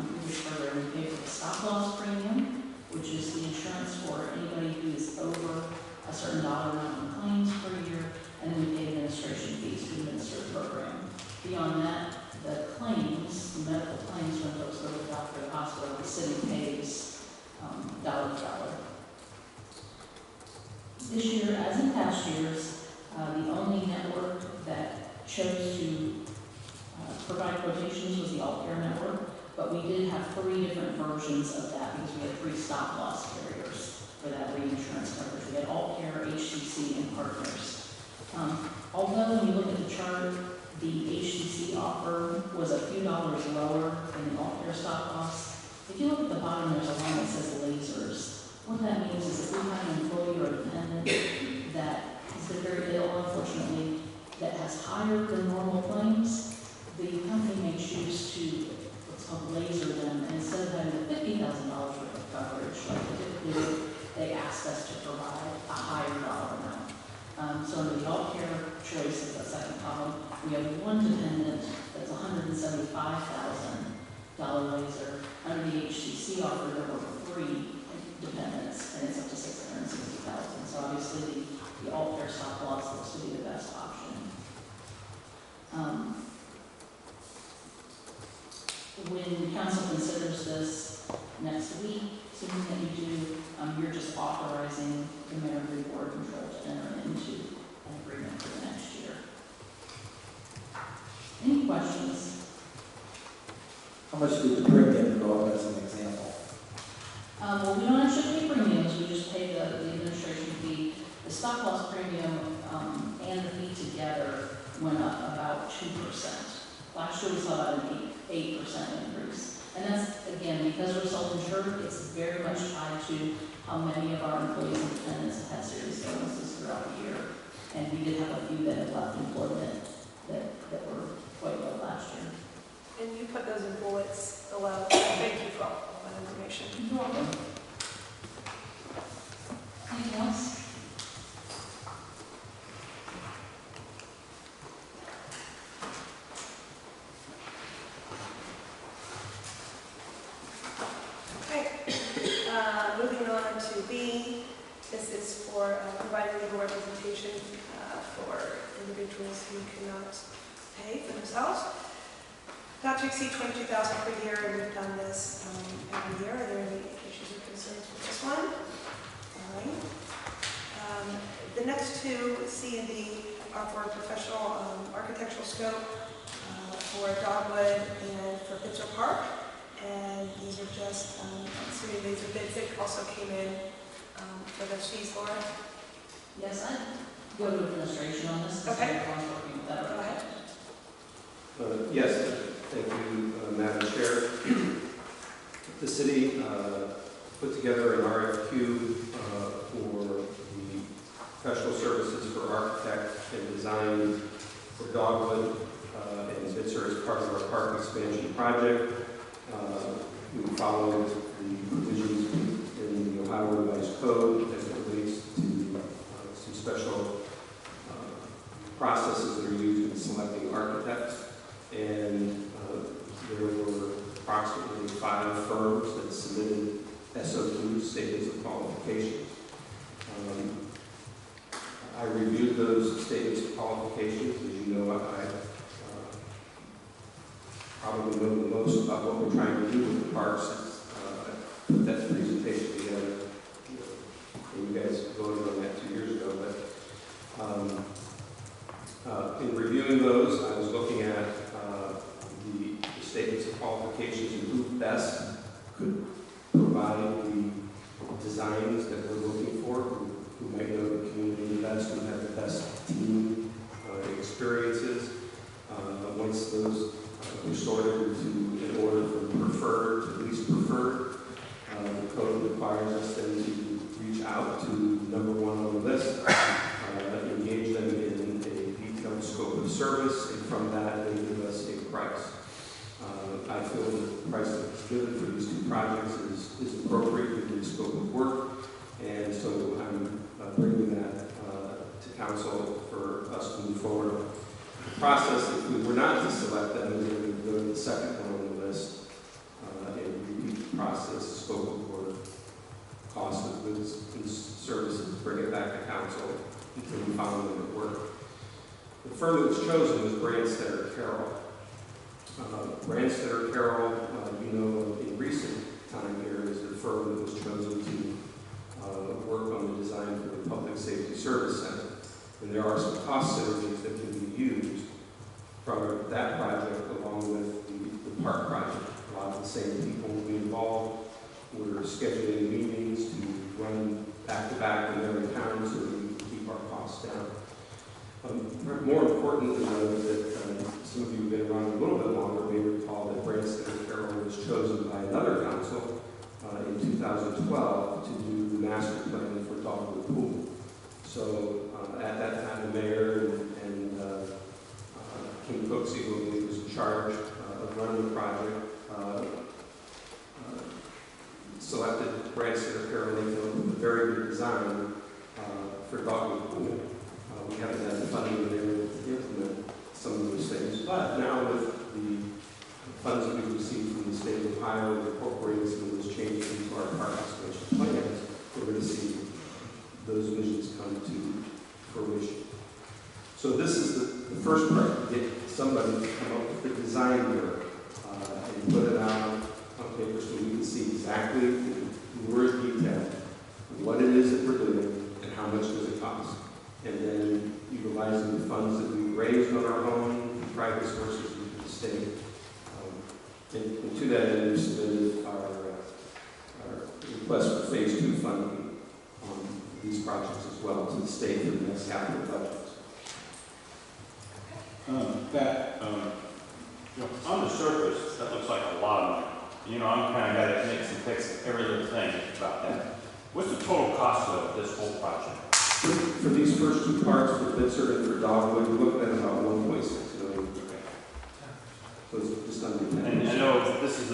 pay for the stop loss premium, which is the insurance for anybody who is over a certain dollar amount in claims per year, and then we pay administration fees to administer the program. Beyond that, the claims, the medical claims when folks go to the doctor or the hospital, the city pays dollar to dollar. This year, as in past years, the only network that chose to provide quotations was the All Care Network, but we did have 3 different versions of that because we had 3 stop loss carriers for that reinsurance coverage. We had All Care, HCC, and Partners. Although when you look at the chart, the HCC offer was a few dollars lower than the All Care stop loss. If you look at the bottom, there's a line that says lasers. What that means is if we have an employee or dependent that has been very ill, unfortunately, that has higher than normal claims, the company may choose to what's called laser them, and instead of having the $50,000 worth of coverage, like typically they ask us to provide a higher dollar amount. So under the All Care choice of the second column, we have 1 dependent that's $175,000 laser. Under the HCC offer, there were 3 dependents, and it's up to $660,000. So obviously, the All Care stop loss looks to be the best option. when council considers this next week, assuming that you do, you're just authorizing the mayor and the board control to enter into an agreement for the next year. Any questions? How much did the premium go up as an example? Well, we don't actually pay premiums, we just pay the administration fee. The stop loss premium and the fee together went up about 2%. Last year we saw about an 8% increase. And that's, again, because we're self-insured, it's very much tied to how many of our employees and dependents have had serious illnesses throughout the year. And we did have a few that have left employment that were quite low last year. And you put those in bullets below. Thank you for all that information. You're welcome. Anything else? Moving on to B, this is for providing legal representation for individuals who cannot pay for themselves. Not to exceed $22,000 per year, and we've done this every year. Are there any issues or concerns with this one? All right. The next two, C and D, are for professional architectural scope for Dogwood and for Pitcher Park. And these are just, assuming these are bids that also came in for the fees, Laura? Yes, I'd go to administration on this. Okay. Working with that. Go ahead. Yes, thank you, Madam Chair. The city put together an RFQ for the professional services for architect and design for Dogwood and Bitzer as part of our park expansion project. We followed the provisions in the Ohio Revised Code as it relates to some special processes that are used in selecting architects. And there were approximately 5 firms that submitted SOQs, statements of qualifications. I reviewed those statements of qualifications. As you know, I probably know the most about what we're trying to do with the parks. I put that presentation together. And you guys voted on that 2 years ago. But in reviewing those, I was looking at the statements of qualifications and who best could provide the designs that we're looking for, who might know the community the best, who have the best team experiences. Once those were sorted into an order from preferred to least preferred, the code requires us then to reach out to number 1 on the list, engage them in a detailed scope of service, and from that they give us a price. I feel that the price that is given for these 2 projects is appropriate given the scope of work, and so I'm bringing that to council for us to move forward. The process, if we were not to select them, we would go to the second one on the list and repeat the process, the scope of work, cost of goods and services, bring it back to council until we found them at work. The firm that was chosen was Branstetter Carroll. Branstetter Carroll, you know, in recent time here is the firm that was chosen to work on the design for the Public Safety Service Center. And there are some cost synergies that can be used from that project along with the park project. A lot of the same people will be involved. We're scheduling meetings to run back-to-back in every town so that we can keep our costs down. More importantly, though, that some of you have been around a little bit longer may recall that Branstetter Carroll was chosen by another council in 2012 to do the master plan for Dogwood Pool. So at that time, the mayor and King Cooksey, who was in charge of running the project, selected Branstetter Carroll with a very good design for Dogwood Pool. We haven't had the funding available to implement some of those things, but now with the funds that we received from the state of Ohio and incorporating some of those changes into our park expansion plans, we're going to see those visions come to fruition. So this is the first part, to get somebody to come up with the design work and and put it out on paper so we can see exactly in word detail what it is that we're doing and how much does it cost. And then utilizing the funds that we raised on our own, private sources, and the state. And to that end, we submitted our request for phase 2 funding on these projects as well to the state for the next capital budget. On the surface, that looks like a lot of money. You know, I'm kind of guy that makes and takes every little thing about that. What's the total cost of this whole project? For these first 2 parts, for Blitzer and for Dogwood, we're looking at about 1.6 million. Okay. So it's just under 10. And I know this is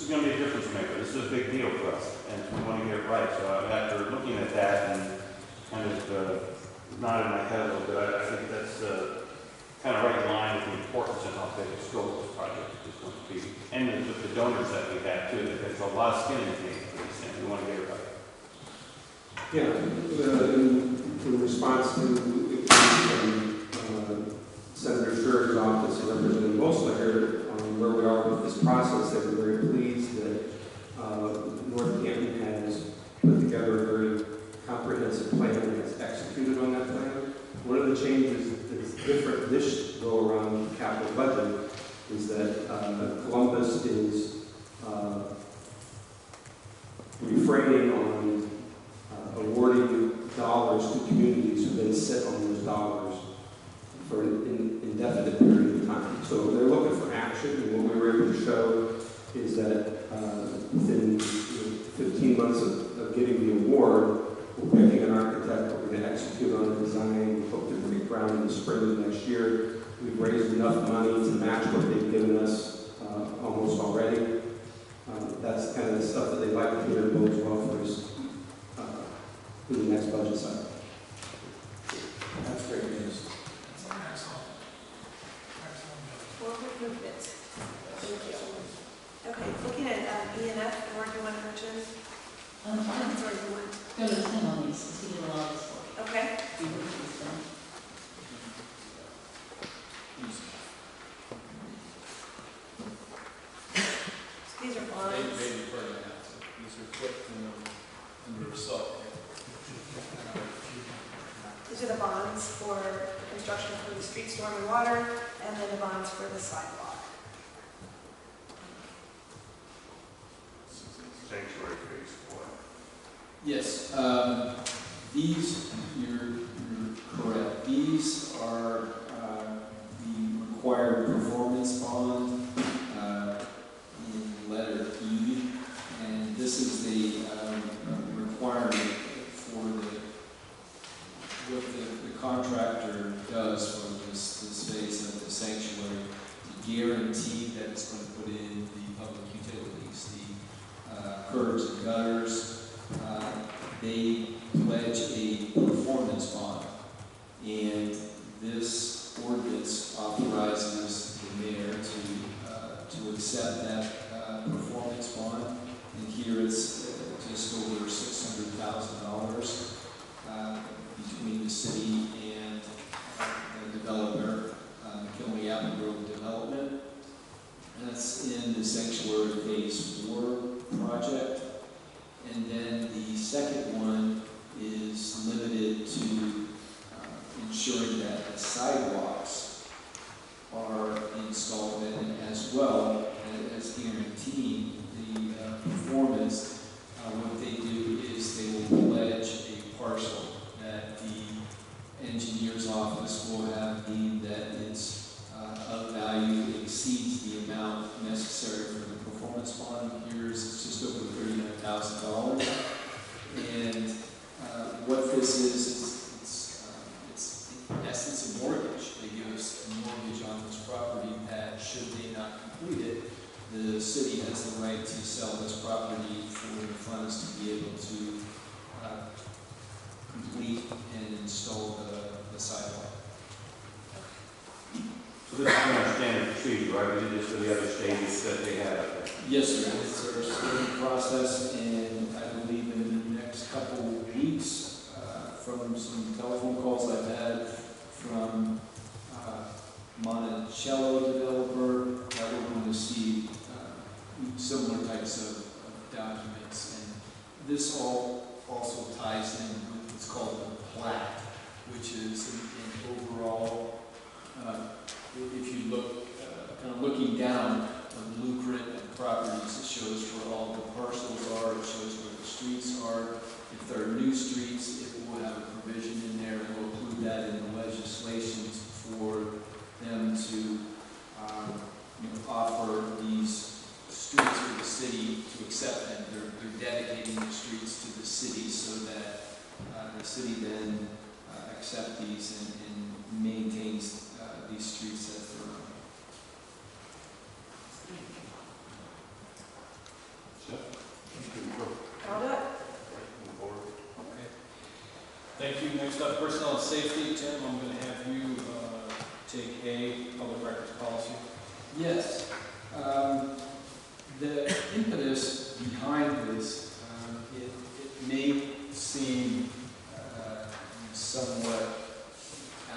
going to be a difference maker. This is a big deal for us, and we want to get it right. So after looking at that and kind of nodded my head a little bit, I think that's kind of right in line with the importance and how big the scope of this project is going to be. And with the donors that we have too, there's a lot of skin in the game for this thing. We want to get it right. Yeah, in response to Senator Sherr's office and Representative Bolslager on where we are with this process, they were very pleased that North Canton has put together a very comprehensive plan and has executed on that plan. One of the changes that's different this go around the capital budget is that Columbus is refraining on awarding dollars to communities who then sit on those dollars for an indefinite period of time. So they're looking for action, and what we were able to show is that within 15 months of getting the award, we're picking an architect, we're going to execute on the design, we hope to break ground in the spring of next year. We've raised enough money to match what they've given us almost already. That's kind of the stuff that they like to hear bodes well for us in the next budget cycle. That's great news. Excellent. Forward movement. Thank you. Okay, looking at E&F, where do you want to purchase? Sorry, you want? Go to Tim on these, because he did a lot of this work. Okay. He worked with them. So these are bonds. These are clipped under assault. These are the bonds for construction for the street, storm, and water, and then the bonds for the sidewalk. Sanctuary phase 1. Yes, these, you're correct. These are the required performance bond in letter E, and this is the requirement for what the contractor does for this phase of the sanctuary to guarantee that it's going to put in the public utilities, the curbs and gutters. They pledge a performance bond, and this ordinance authorizes the mayor to accept that performance bond. And here it's just over $600,000 between the city and the developer, McKinley Apple Grove Development. That's in the Sanctuary Phase 4 project. And then the second one is limited to ensuring that the sidewalks are installed in as well as guaranteeing the performance. What they do is they will pledge a parcel that the engineer's office will have deemed that it's of value, exceeds the amount necessary for the performance bond. Here is just over $39,000. And what this is it's in essence a mortgage. They give us a mortgage on this property that, should they not complete it, the city has the right to sell this property for the funds to be able to complete and install the sidewalk. So this is going to standard procedure, right? We did this for the other stages that they had up there. Yes, sir. It's our standard process, and I believe in the next couple of weeks, from some telephone calls I've had from Monticello developer, that we're going to see similar types of documents. And this all also ties in with what's called the plat, which is an overall, if you look, kind of looking down a blueprint of properties, it shows where all the parcels are, it shows where the streets are. If there are new streets, it will have a provision in there, and we'll include that in the legislation for them to offer these streets for the city to accept them. They're dedicating the streets to the city so that the city then accept these and maintains these streets as their own. Got it? Thank you. Next up, personnel and safety. Tim, I'm going to have you take A, public records policy. Yes. The impetus behind this, it may seem somewhat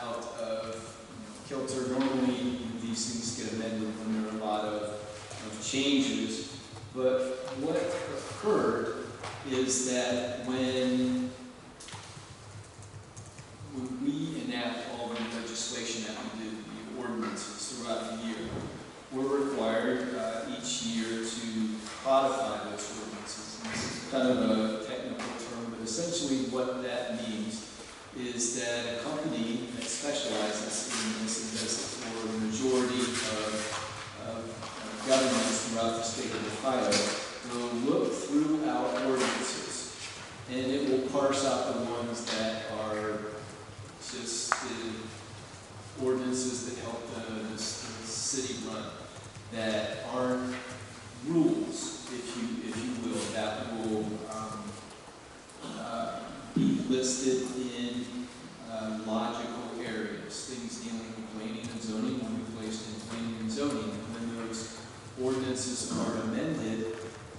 out of kilter. Normally, these things get amended when there are a lot of changes. But what occurred is that when we enact all the legislation that we do, the ordinances throughout the year, we're required each year to codify those ordinances. And this is kind of a technical term, but essentially what that means is that a company that specializes in this and does it for a majority of governments throughout the state of Ohio will look through our ordinances, and it will parse out the ones that are just the ordinances that help the city run, that aren't rules, if you will, that will be listed in logical areas. Things dealing with planning and zoning will be placed in planning and zoning. When those ordinances are amended,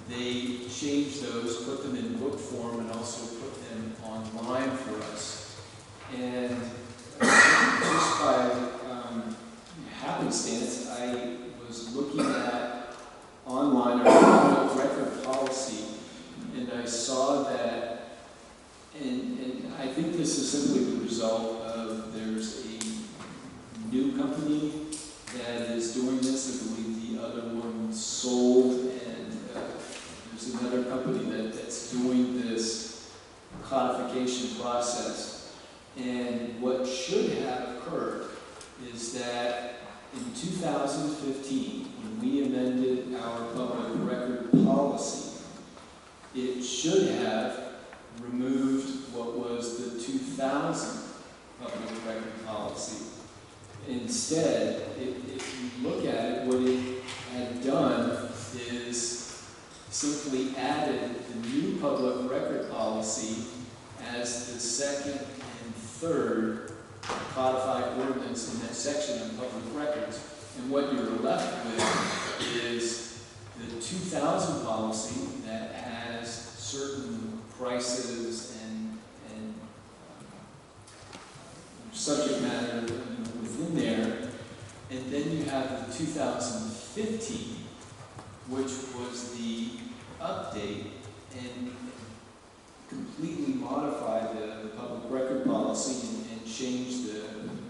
they change those, put them in book form, and also put them online for us. And just by happenstance, I was looking at online our public record policy, and I saw that, and I think this is simply the result of there's a new company that is doing this. I believe the other one sold, and there's another company that's doing this codification process. And what should have occurred is that in 2015, when we amended our public record policy, it should have removed what was the 2000 public record policy. Instead, if you look at it, what it had done is simply added the new public record policy as the second and third codified ordinance in that section of public records. And what you're left with is the 2000 policy that has certain prices and subject matter within there. And then you have the 2015, which was the update and completely modify the public record policy and change the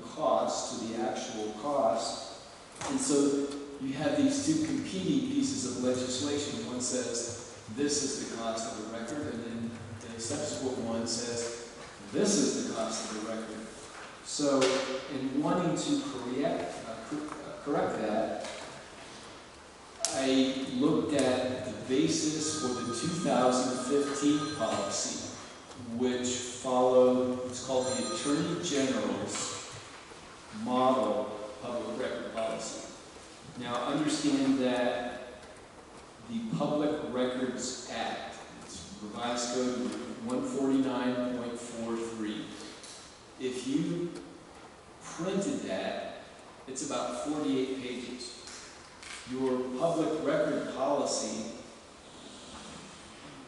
cost to the actual cost. And so you have these two competing pieces of legislation. One says, this is the cost of the record, and then the subsequent one says, this is the cost of the record. So in wanting to correct that, I looked at the basis for the 2015 policy, which followed what's called the Attorney General's model public record policy. Now understand that the Public Records Act, it's revised code 149.43. If you printed that, it's about 48 pages. Your public record policy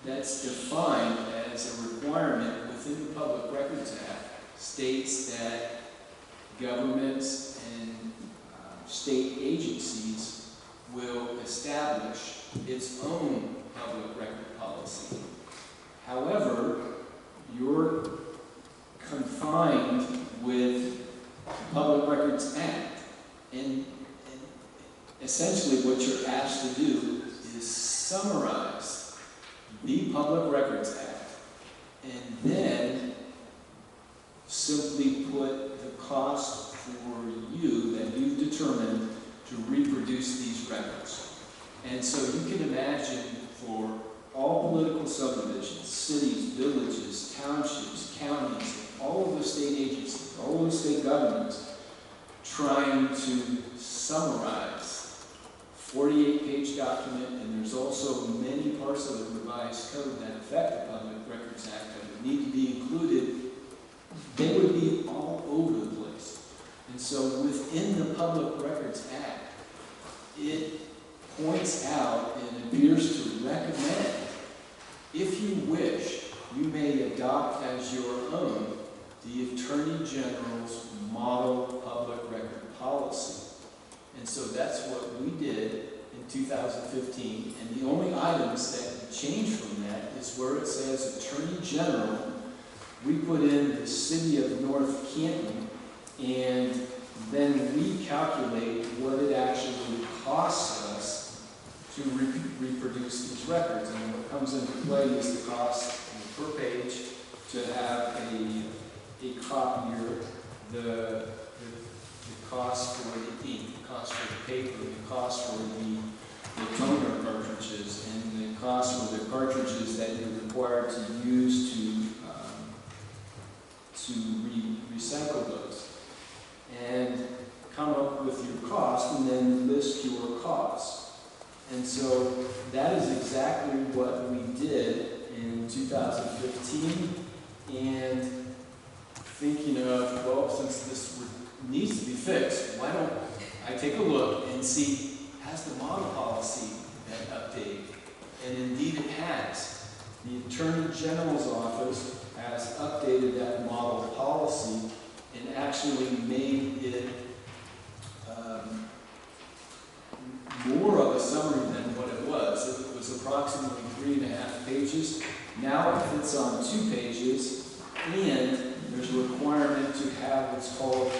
that's defined as a requirement within the Public Records Act states that governments and state agencies will establish its own public record policy. However, you're confined with the Public Records Act, and essentially what you're asked to do is summarize the Public Records Act and then simply put the cost for you that you've determined to reproduce these records. And so you can imagine for all political subdivisions, cities, villages, townships, counties, all of the state agencies, all of the state governments, trying to summarize 48-page document, and there's also many parts of the revised code that affect the Public Records Act that would need to be included. They would be all over the place. And so within the Public Records Act, it points out and appears to recommend, if you wish, you may adopt as your own the Attorney General's model public record policy. And so that's what we did in 2015. And the only items that changed from that is where it says Attorney General, we put in the city of North Canton, and then we calculate what it actually costs us to reproduce these records. And what comes into play is the cost per page to have a copier, the cost for the ink, the cost for the paper, the cost for the toner cartridges, and the cost for the cartridges that you're required to use to recycle those. And come up with your cost and then list your costs. And so that is exactly what we did in 2015. And thinking of, well, since this needs to be fixed, why don't I take a look and see, has the model policy been updated? And indeed it has. The Attorney General's office has updated that model policy and actually made it more of a summary than what it was. It was approximately 3.5 pages. Now it fits on 2 pages, and there's a requirement to have what's called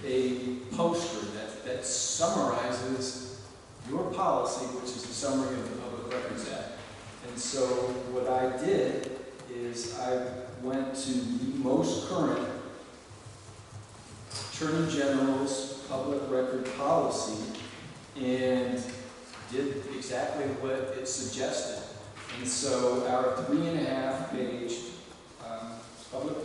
a poster that summarizes your policy, which is a summary of the Public Records Act. And so what I did is I went to the most current Attorney General's public record policy and did exactly what it suggested. And so our 3.5-page public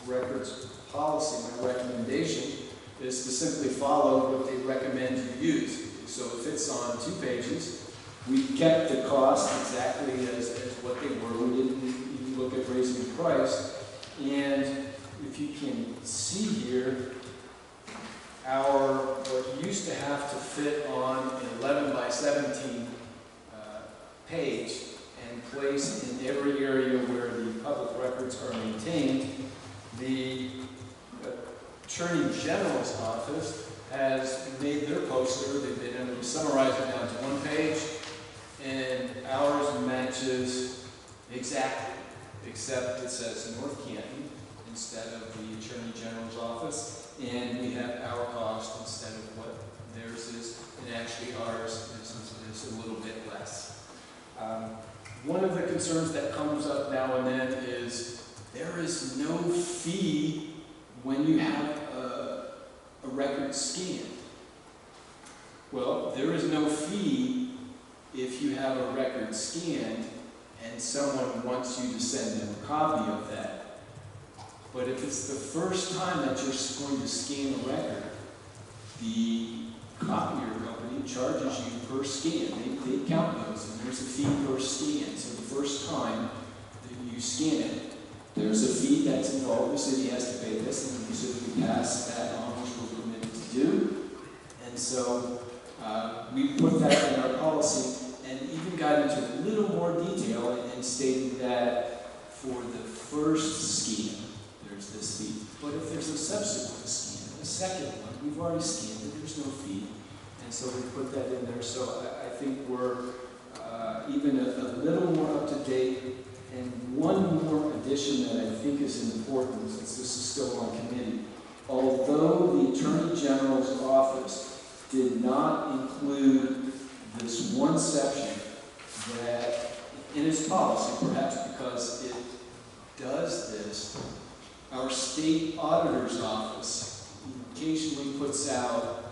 records policy, my recommendation is to simply follow what they recommend you use. So it fits on 2 pages. We kept the cost exactly as what they were. We didn't even look at raising the price. And if you can see here, what used to have to fit on an 11 by 17 page and placed in every area where the public records are maintained, the Attorney General's office has made their poster. They've been able to summarize it down to 1 page, and ours matches exactly, except it says North Canton instead of the Attorney General's office, and we have our cost instead of what theirs is, and actually ours is a little bit less. One of the concerns that comes up now and then is there is no fee when you have a record scanned. Well, there is no fee if you have a record scanned and someone wants you to send them a copy of that. But if it's the first time that you're going to scan a record, the copier company charges you per scan. They count those, and there's a fee per scan. So the first time that you scan it, there's a fee that's involved. The city has to pay this, and we simply pass that on, which we're permitted to do. And so we put that in our policy and even got into a little more detail and stated that for the first scan, there's this fee. But if there's a subsequent scan, a second one, we've already scanned it, there's no fee. And so we put that in there. So I think we're even a little more up to date. And one more addition that I think is important, since this is still on committee. Although the Attorney General's office did not include this one section that in its policy, perhaps because it does this, our state auditor's office occasionally puts out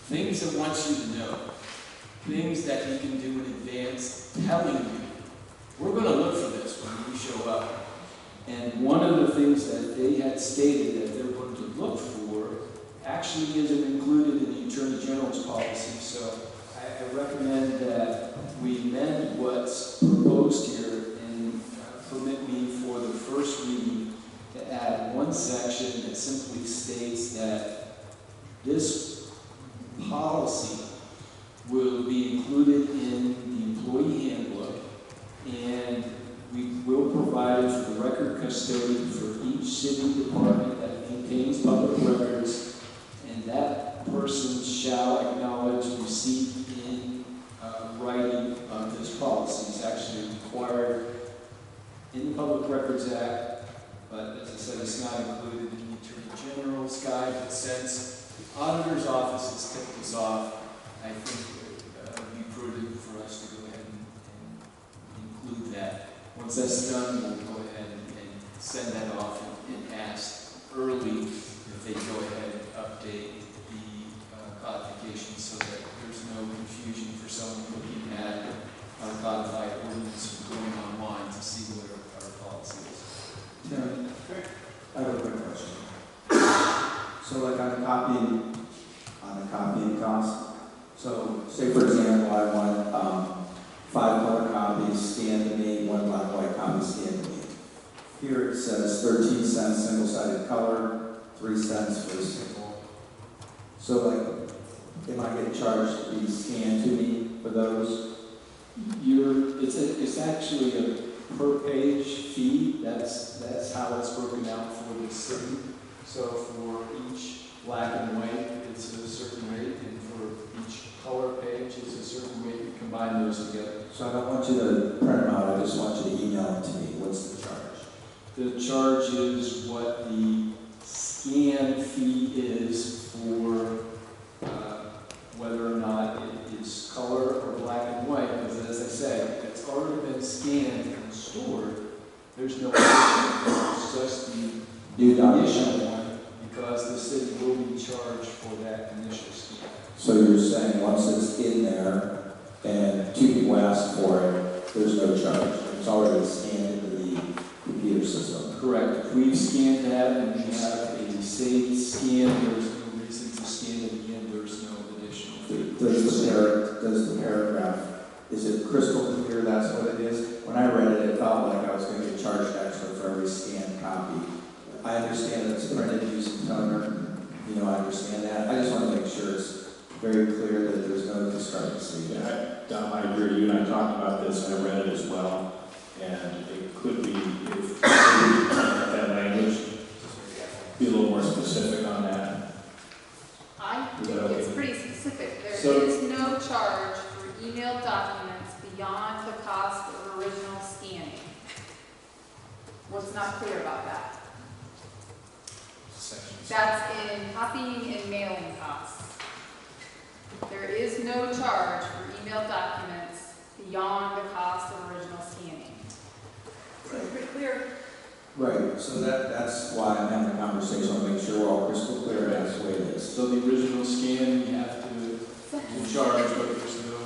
things it wants you to know, things that you can do in advance, telling you, we're going to look for this when we show up. And one of the things that they had stated that they're going to look for actually isn't included in the Attorney General's policy. So I recommend that we amend what's proposed here and permit me for the first reading to add one section that simply states that this policy will be included in the employee handbook, and we will provide it for the record custodian for each city department that maintains public records, and that person shall acknowledge receipt in writing of this policy. It's actually required in the Public Records Act, but as I said, it's not included in the Attorney General's guide. But since the auditor's office has tipped us off, I think it would be prudent for us to go ahead and include that. Once that's done, we'll go ahead and send that off and ask early if they go ahead and update the codification so that there's no confusion for someone looking at our codified ordinance or going online to see what our policy is. Tim, I have a quick question. So like on the copying cost, so say for example I want 5 color copies scanned to me, 1 black and white copy scanned to me. Here it says 13 cents single-sided color, 3 cents for single. So like, am I getting charged to be scanned to me for those? It's actually a per page fee. That's how it's broken out for the city. So for each black and white, it's a certain rate, and for each color page, it's a certain rate. You combine those together. So I don't want you to print them out, I just want you to email them to me. What's the charge? The charge is what the scan fee is for whether or not it is color or black and white, because as I said, if it's already been scanned and stored, there's no additional, it's just the initial one, because the city will be charged for that initial scan. So you're saying once it's in there and 2 people ask for it, there's no charge? It's already scanned into the computer system? Correct. If we've scanned that and we have a saved scan, there's no reason to scan it again, there's no additional fee. Does the paragraph, is it crystal clear that's what it is? When I read it, it felt like I was going to get charged extra for every scanned copy. I understand that it's printed using toner, I understand that. I just want to make sure it's very clear that there's no discrepancy. Yeah, Dom, I agree. You and I talked about this, and I read it as well. And it could be, if that language, be a little more specific on that. I think it's pretty specific. There So- is no charge for emailed documents beyond the cost of original scanning. What's not clear about that? That's in copying and mailing costs. There is no charge for emailed documents beyond the cost of original scanning. So it's pretty clear. Right, so that's why I'm having a conversation, I want to make sure we're all crystal clear that's the way it is. So the original scan, we have to charge, but there's no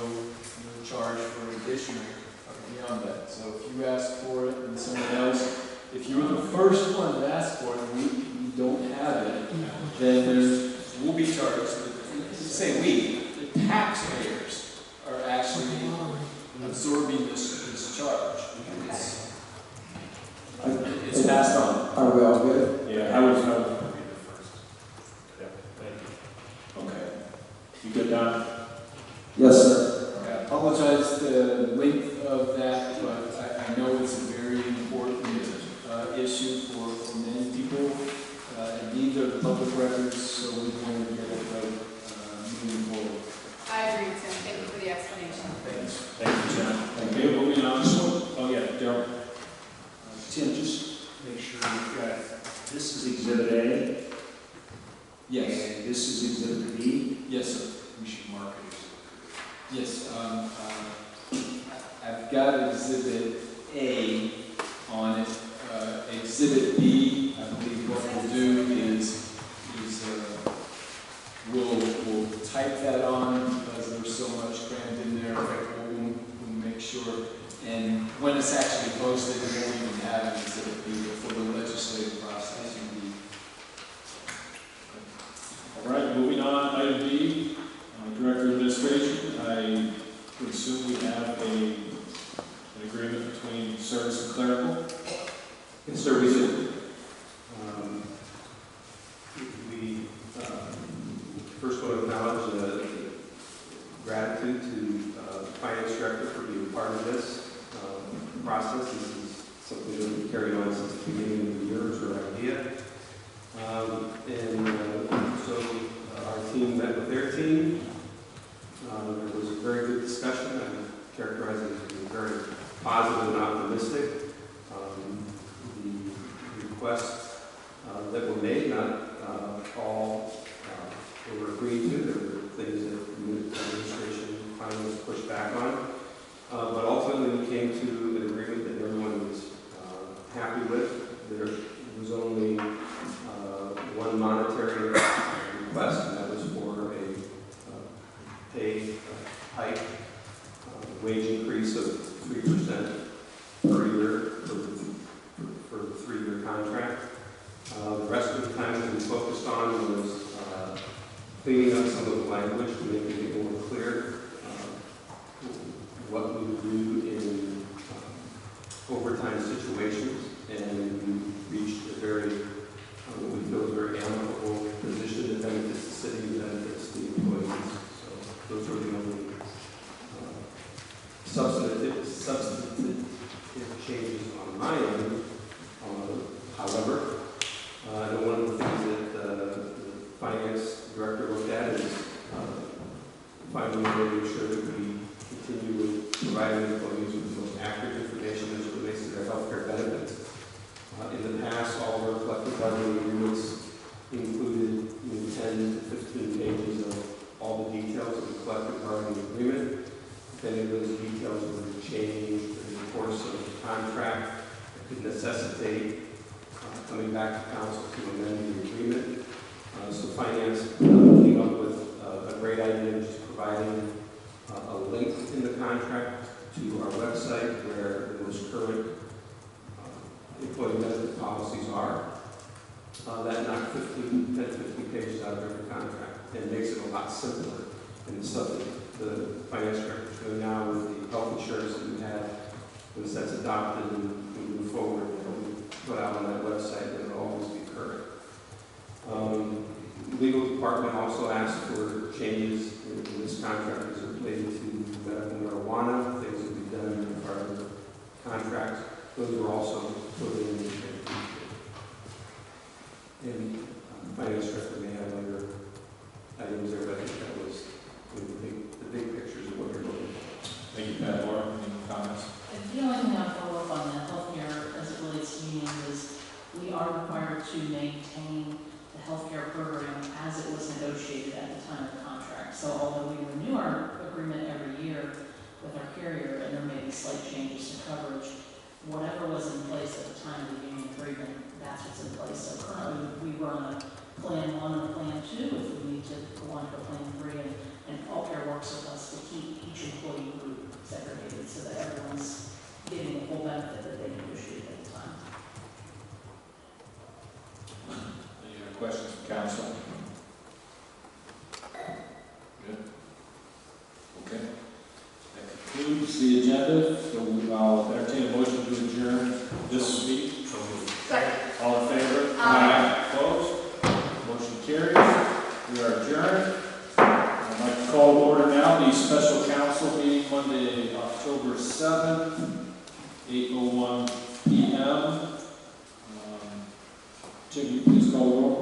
charge for additional beyond that. So if you ask for it and someone else, if you were the first one to ask for it and we don't have it, then we'll be charged. Say we, the taxpayers are actually absorbing this charge. It's passed on. Are we all good? Yeah, I was going to be the first. Yeah, thank you. Okay. You good, Don? Yes, sir. I apologize for the length of that, but I know it's a very important issue for many people. Indeed, they're the public records, so we want to get it right moving forward. I agree, Tim. Thank you for the this is Exhibit B? Yes, sir. We should mark it. Yes, I've got Exhibit A on it. Exhibit B, I believe what we'll do is we'll type that on because there's so much crammed in there. We'll make sure. And when it's actually posted, we won't even have an Exhibit B for the legislative process. All right, moving on, item B, Director of Administration. I would assume we have an agreement between service and clerical. Yes, sir, we do. We first want to acknowledge gratitude to the Finance Director for being part of this process. This is something that we've carried on since the beginning of the year. It was our idea. So our team met with their team. There was a very good discussion. I would characterize it as being very positive and optimistic. The requests that were made, not all were agreed to. There were things that the administration finally pushed back on. But ultimately we came to an agreement that everyone was happy with. There was only one monetary request, and that was for a pay hike, wage increase of 3% per year for the 3-year contract. The rest of the time that we focused on was cleaning up some of the language to make it more clear what we would do in overtime situations, and we reached a very what we feel is a very amicable position that benefits the city and benefits the employees. So those are the only substantive changes on my end. However, I know one of the things that the finance director looked at is finding a way to make sure that we continue with providing employees with the most accurate information as it relates to their health care benefits. In the past, all of our collective bargaining agreements included 10 to 15 pages of all the details of the collective bargaining agreement. If any of those details were changed in the course of the contract, it could necessitate coming back to council to amend the agreement. So finance came up with a great idea of just providing a link in the contract to our website where the most current employee benefit policies are. That knocked 10 to 15 pages out of every contract and makes it a lot simpler. And the stuff that the finance director is doing now with the health insurance that we have, once that's adopted and we move forward, we put out on that website, and it'll always be current. Legal department also asked for changes in this contract as it related to medical marijuana, things that we've done in part of the contracts. Those were also put in. And finance director may have other items there, but I think that was the big pictures of what you're looking for. Thank you, Pat. Laura, any comments? The only thing I'll follow up on that healthcare as it relates to unions is we are required to maintain the healthcare program as it was negotiated at the time of the contract. So although we renew our agreement every year with our carrier, and there may be slight changes to coverage, whatever was in place at the time of the union agreement, that's what's in place. So currently we run a plan 1 and a plan 2 if we need to go on to a plan 3, and all care works with us to keep each employee group segregated so that everyone's getting the full benefit that they negotiated at the time. Any other questions from council? Good. Okay. That concludes the agenda. So I'll entertain a motion to adjourn this meeting. Second. All in favor? Aye. Opposed? Motion carries. We are adjourned. I'd like to call to order now the special council meeting Monday, October 7th, 8:01 p.m. Jim, will you please call the roll?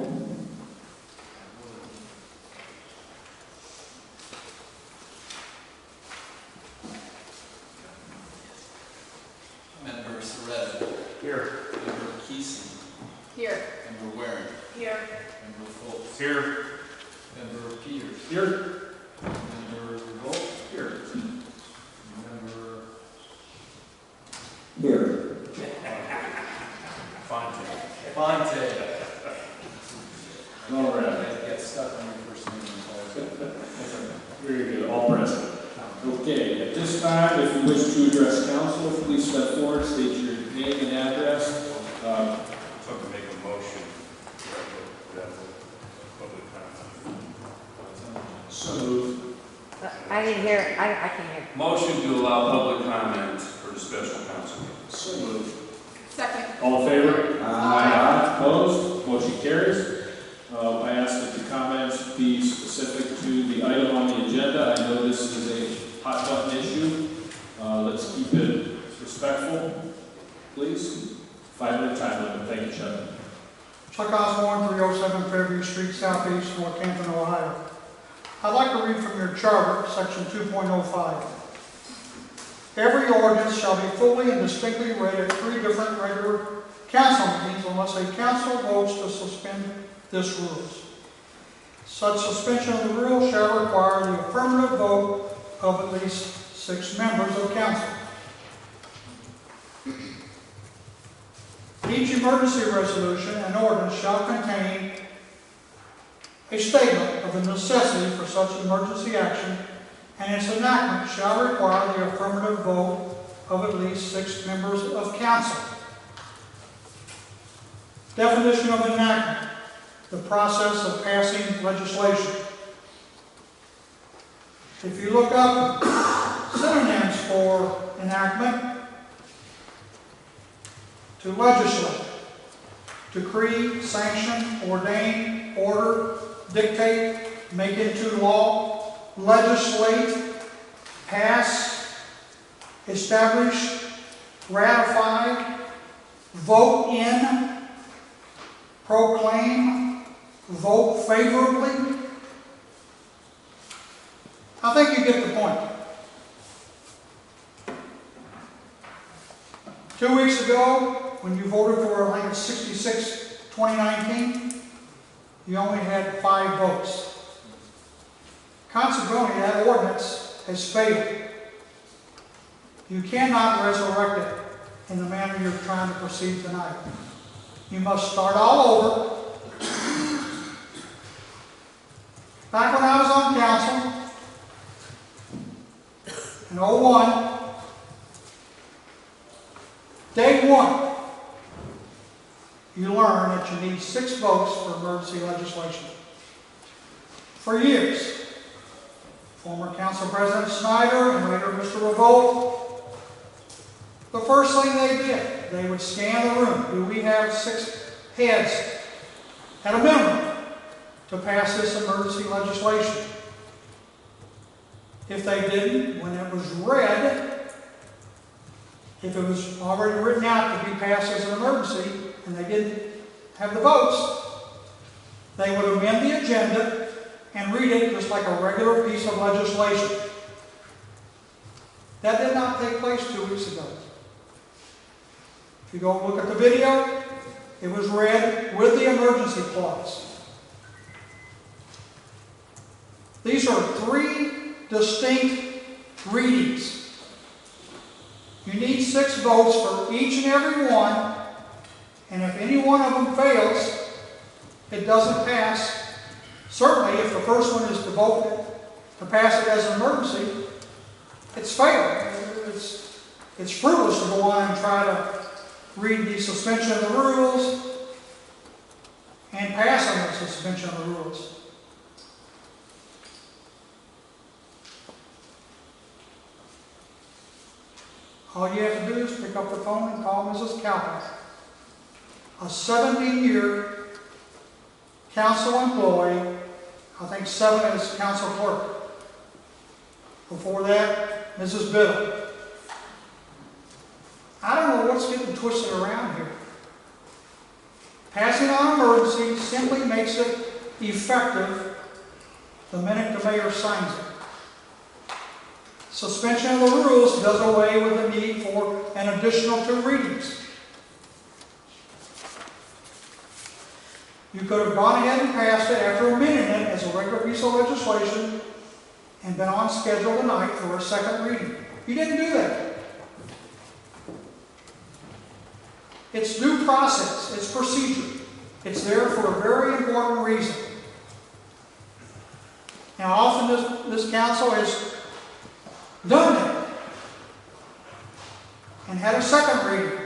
Member Soretta. Here. Member Keeson. Here. Member Waring. Here. Member Foltz. Here. Here. Member Gold? Here. Member Here. Fonte. All right. I get stuck on your first name. Very good, all present. Okay, at this time, if you wish to address council, please step forward, state your name and address. So to make a motion that public comment. So moved. I didn't hear, I can hear. Motion to allow public comment for the special council meeting. So moved. Second. All in favor? Aye. Opposed? Motion carries. I ask that the comments be specific to the item on the agenda. I know this is a hot button issue. Let's keep it respectful, please. 5-minute time limit. Thank you, Chuck. Chuck Osborne, 307 Fairview Street, Southeast, North Canton, Ohio. I'd like to read from your charter, section 2.05. Every ordinance shall be fully and distinctly read at 3 different regular council meetings unless a council votes to suspend this rules. Such suspension of the rule shall require the affirmative vote of at least 6 members of council. Each emergency resolution and ordinance shall contain a statement of the necessity for such emergency action, and its enactment shall require the affirmative vote of at least 6 members of council. Definition of enactment: the process of passing legislation. If you look up synonyms for enactment: to legislate, decree, sanction, ordain, order, dictate, make into law, legislate, pass, establish, ratify, vote in, proclaim, vote favorably. I think you get the point. 2 weeks ago, when you voted for, I think it's 66, 2019, you only had 5 votes. Consequently, that ordinance has failed. You cannot resurrect it in the manner you're trying to proceed tonight. You must start all over. Back when I was on council, in 01, day 1, you learn that you need 6 votes for emergency legislation. For years, former Council President Snyder and later Mr. Revolt, the first thing they did, they would scan the room. Do we have 6 heads at a minimum to pass this emergency legislation? If they didn't, when it was read, if it was already written out to be passed as an emergency and they didn't have the votes, they would amend the agenda and read it just like a regular piece of legislation. That did not take place 2 weeks ago. If you go look at the video, it was read with the emergency clause. These are 3 distinct readings. You need 6 votes for each and every one, and if any one of them fails, it doesn't pass. Certainly, if the first one is to vote to pass it as an emergency, it's failed. It's fruitless to go on and try to read the suspension of the rules and pass on the suspension of the rules. All you have to do is pick up the phone and call Mrs. Calvin, a 17-year council employee, I think 7 as council clerk. Before that, Mrs. Biddle. I don't know what's getting twisted around here. Passing on emergency simply makes it effective the minute the mayor signs it. Suspension of the rules does away with the need for an additional 2 readings. You could have gone ahead and passed it after amending it as a regular piece of legislation and been on schedule tonight for a second reading. You didn't do that. It's due process. It's procedure. It's there for a very important reason. Now, often this council has done that and had a second reading.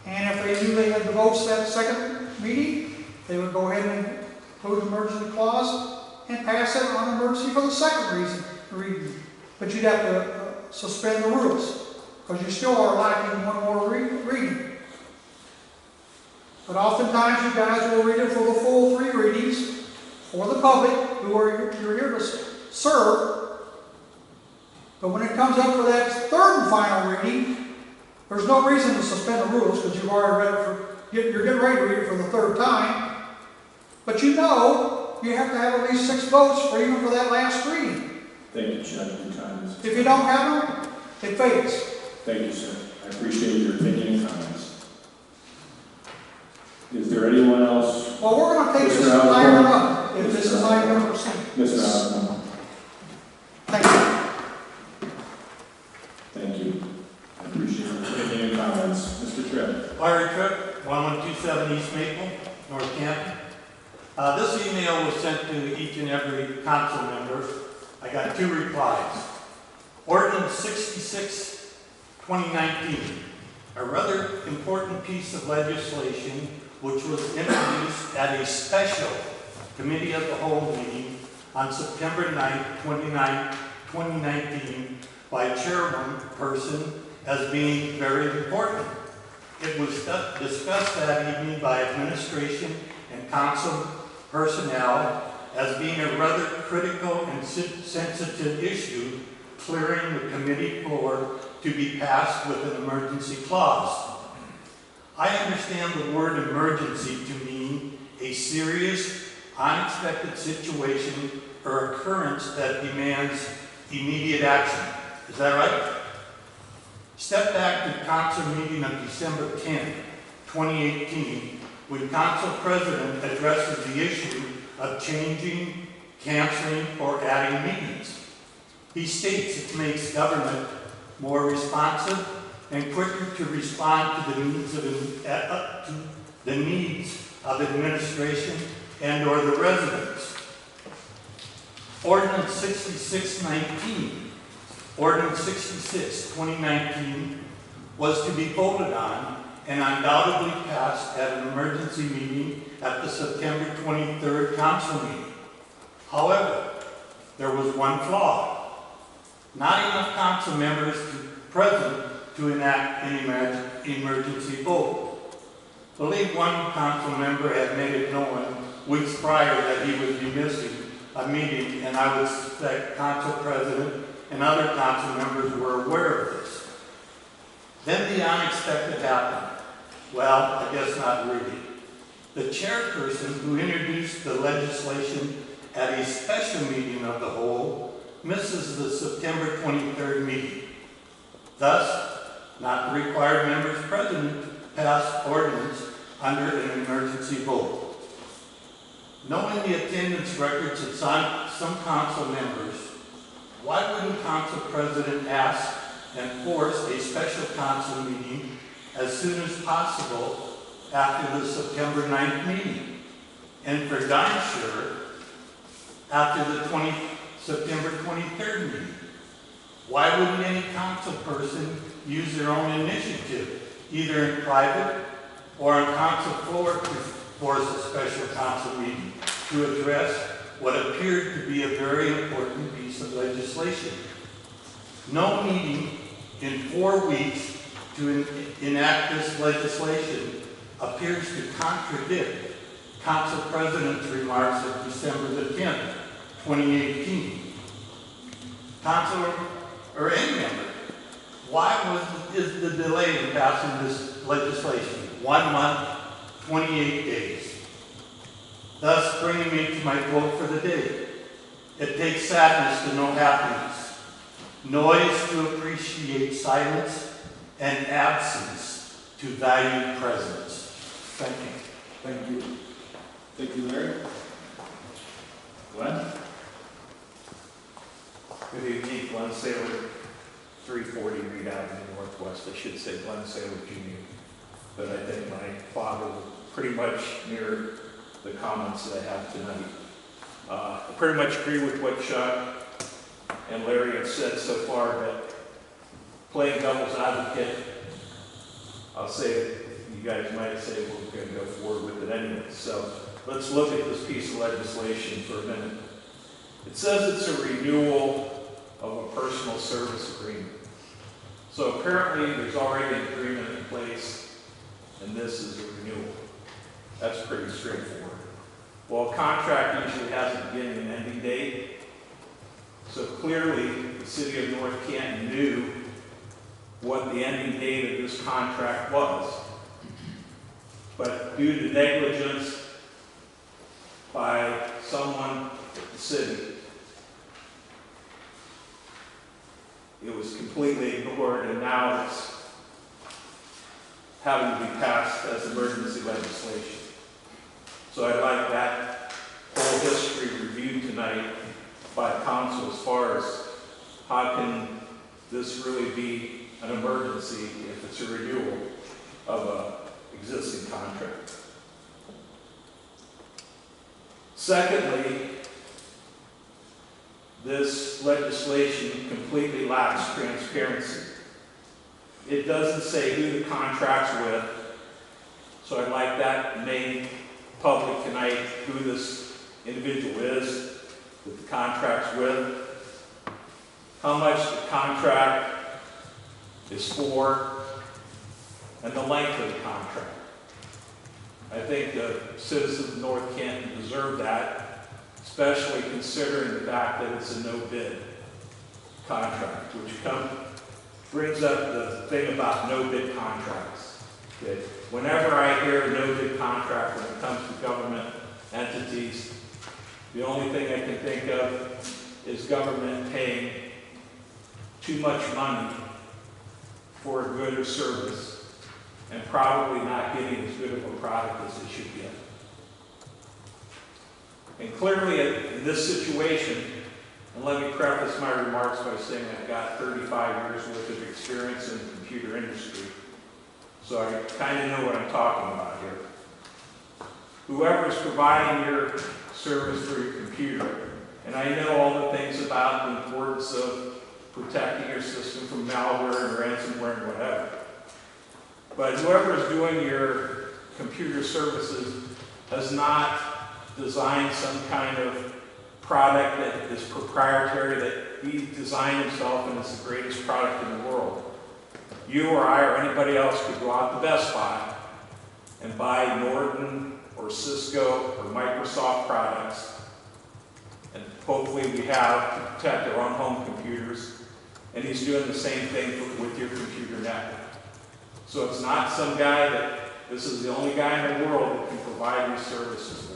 And if they knew they had the votes that second meeting, they would go ahead and include the emergency clause and pass it on emergency for the second reading. But you'd have to suspend the rules because you still are lacking one more reading. But oftentimes you guys will read it for the full 3 readings for the public who are you're here to serve. But when it comes up for that third and final reading, there's no reason to suspend the rules because you've already read it you're getting ready to read it for the 3rd time. But you know you have to have at least 6 votes for even for that last reading. Thank you, Judge, for your time. If you don't have them, it fades. Thank you, sir. I appreciate your opinion and comments. Is there anyone else? Well, we're going to take this item up if this is how you're going to proceed. Mr. Osborne. Thank you. Thank you. I appreciate your opinion and comments. Mr. Tripp. Larry Tripp, 1127 East Maple, North Canton. This email was sent to each and every council member. I got 2 replies. Ordinance 66, 2019, a rather important piece of legislation which was introduced at a special committee of the whole meeting on September 9, 2019 by chairperson as being very important. It was discussed that evening by administration and council personnel as being a rather critical and sensitive issue, clearing the committee floor to be passed with an emergency clause. I understand the word emergency to mean a serious, unexpected situation or occurrence that demands immediate action. Is that right? Step back to council meeting of December 10, 2018, when council president addresses the issue of changing, canceling, or adding meetings. He states it makes government more responsive and quicker to respond to the needs of administration and or the residents. Ordinance 6619, Ordinance 66, 2019 was to be voted on and undoubtedly passed at an emergency meeting at the September 23rd council meeting. However, there was one flaw. Not enough council members present to enact an emergency vote. I believe one council member had made it known weeks prior that he would be missing a meeting, and I would suspect council president and other council members were aware of this. Then the unexpected happened. Well, I guess not really. The chairperson who introduced the legislation at a special meeting of the whole misses the September 23rd meeting. Thus, not the required members present to pass ordinance under an emergency vote. Knowing the attendance records of some council members, why wouldn't council president ask and force a special council meeting as soon as possible after the September 9th meeting? And for darn sure, after the September 23rd meeting. Why wouldn't any council person use their own initiative, either in private or on council floor, to force a special council meeting to address what appeared to be a very important piece of legislation? No meeting in 4 weeks to enact this legislation appears to contradict Council President's remarks of December the 10th, 2018. Councilor, or any member, why is the delay in passing this legislation? 1 month, 28 days. Thus bringing me to my quote for the day. It takes sadness to know happiness, noise to appreciate silence, and absence to value presence. Thank you. Thank you. Thank you, Larry. Glenn? Good evening, Glenn Saylor, 340 Reed Avenue Northwest. I should say Glenn Saylor Jr., but I think my father will pretty much mirror the comments that I have tonight. I pretty much agree with what Chuck and Larry have said so far, but playing devil's advocate, I'll say, you guys might say we're going to go forward with it anyway. So let's look at this piece of legislation for a minute. It says it's a renewal of a personal service agreement. So apparently there's already an agreement in place, and this is a renewal. That's pretty straightforward. Well, a contract usually has a beginning and ending date. So clearly the city of North Canton knew what the ending date of this contract was. But due to negligence by someone at the city, it was completely ignored, and now it's having to be passed as emergency legislation. So I'd like that whole history reviewed tonight by council as far as how can this really be an emergency if it's a renewal of an existing contract. Secondly, this legislation completely lacks transparency. It doesn't say who the contract's with, so I'd like that made public tonight, who this individual is that the contract's with, how much the contract is for, and the length of the contract. I think the citizens of North Canton deserve that, especially considering the fact that it's a no-bid contract, which brings up the thing about no-bid contracts. Okay? Whenever I hear a no-bid contract when it comes to government entities, the only thing I can think of is government paying too much money for a good or service and probably not getting as good of a product as they should get. And clearly in this situation, and let me preface my remarks by saying I've got 35 years worth of experience in the computer industry, so I kind of know what I'm talking about here. Whoever is providing your service for your computer, and I know all the things about the importance of protecting your system from malware and ransomware and whatever. But whoever is doing your computer services has not designed some kind of product that is proprietary, that he designed himself and is the greatest product in the world. You or I or anybody else could go out to Best Buy and buy Norton or Cisco or Microsoft products, and hopefully we have to protect our own home computers, and he's doing the same thing with your computer network. So it's not some guy that, this is the only guy in the world that can provide these services for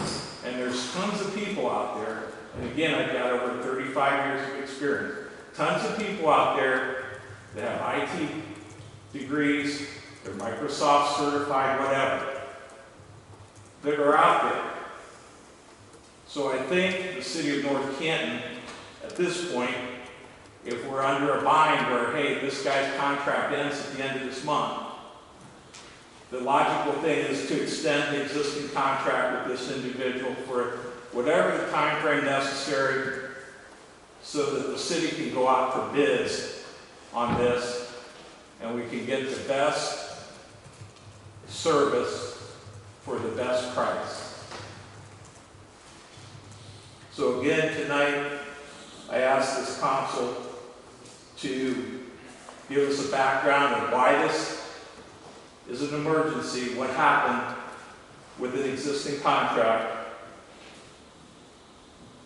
you. And there's tons of people out there, and again, I've got over 35 years of experience, tons of people out there that have IT degrees, they're Microsoft certified, whatever, that are out there. So I think the city of North Canton, at this point, if we're under a bind where, hey, this guy's contract ends at the end of this month, the logical thing is to extend the existing contract with this individual for whatever the time frame necessary so that the city can go out for bids on this and we can get the best service for the best price. So again, tonight, I ask this council to give us a background of why this is an emergency, what happened with an existing contract.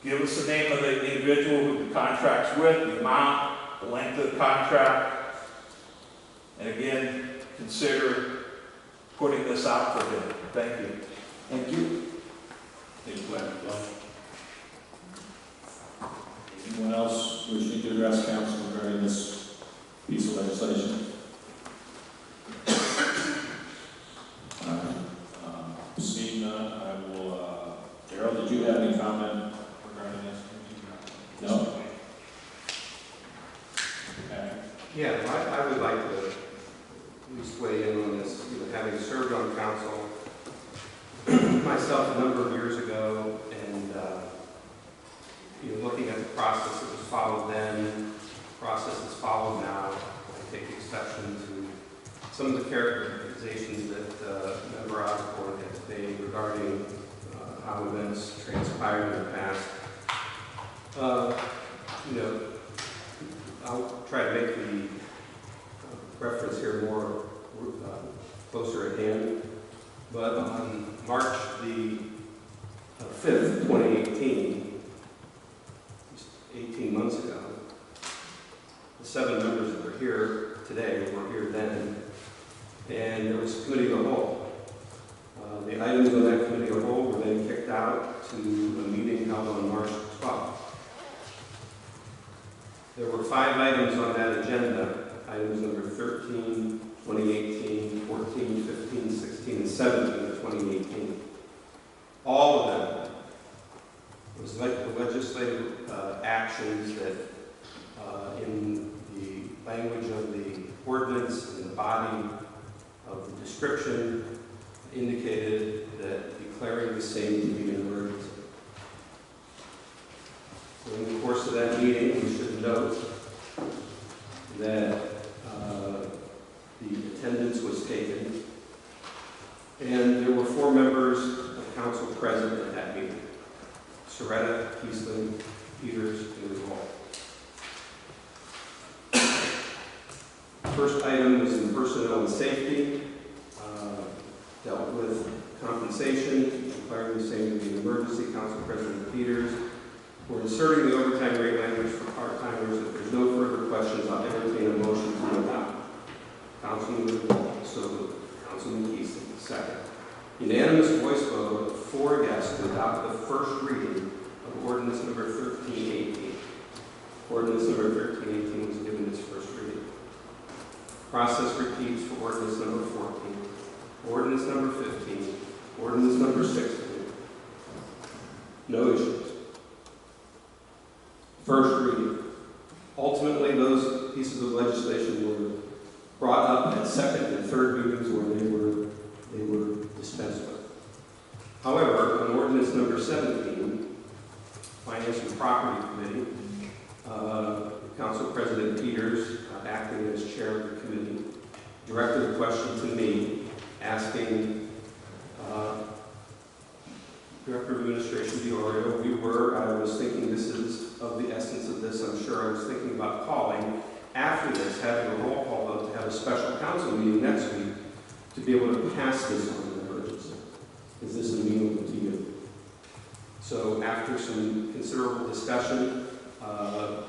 Give us the name of the individual who the contract's with, the amount, the length of the contract, and again, consider putting this out for bid. Thank you. Thank you. Thank you, Glenn. Anyone else wishing to address council regarding this piece of legislation? have any comment regarding this? No? Okay. Yeah, I would like to at least weigh in on this, you know, having served on council myself a number of years ago, and you know, looking at the process that was followed then, process that's followed now, I take exception to some of the characterizations that Member Osborne has made regarding how events transpired in the past. You know, I'll try to make the reference here more closer at hand. But on March the 5th, 2018, just 18 months ago, the 7 members that are here today were here then, and there was a committee of the whole. The items on that committee of the whole were then kicked out to a meeting held on March 12th. There were 5 items on that agenda, items number 13, 2018, 14, 15, 16, and 17 of 2018. All of them was like the legislative actions that in the language of the ordinance and the body of the description indicated that declaring the same to be an emergency. So in the course of that meeting, we should note that the attendance was taken, and there were 4 members of council present at that meeting: Soretta, Kiesling, Peters, and Revolt. First item was in personnel and safety, dealt with compensation, declaring the same to be an emergency. Council President Peters, we're inserting the overtime rate language for part-timers. If there's no further questions, I'll entertain a motion to adopt. Councilman Revolt, so moved. Councilman Kiesling, second. Unanimous voice vote of 4 yes to adopt the first reading of ordinance number 1318. Ordinance number 1318 was given its first reading. Process repeats for ordinance number 14, ordinance number 15, ordinance number 16. No issues. First reading. Ultimately, those pieces of legislation were brought up at second and third readings where they were dispensed with. However, on ordinance number 17, Finance and Property Committee, Council President Peters, acting as chair of the committee, directed a question to me asking Director of Administration DiOrio, I was thinking this is of the essence of this, I'm sure. I was thinking about calling after this, having a roll call vote to have a special council meeting next week to be able to pass this on an emergency. Is this amenable to you? So after some considerable discussion,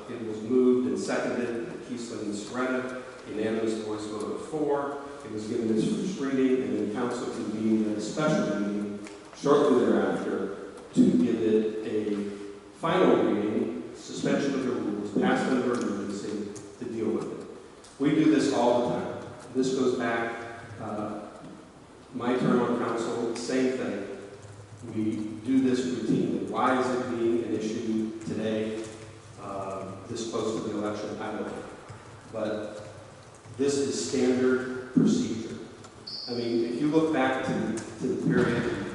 it was moved and seconded, Kiesling and Soretta, unanimous voice vote of 4. It was given its first reading, and then council convened a special meeting shortly thereafter to give it a final reading, suspension of the rules, passed under emergency to deal with it. We do this all the time. This goes back, my term on council, same thing. We do this routinely. Why is it being an issue today, this close to the election? I don't know. But this is standard procedure. I mean, if you look back to the period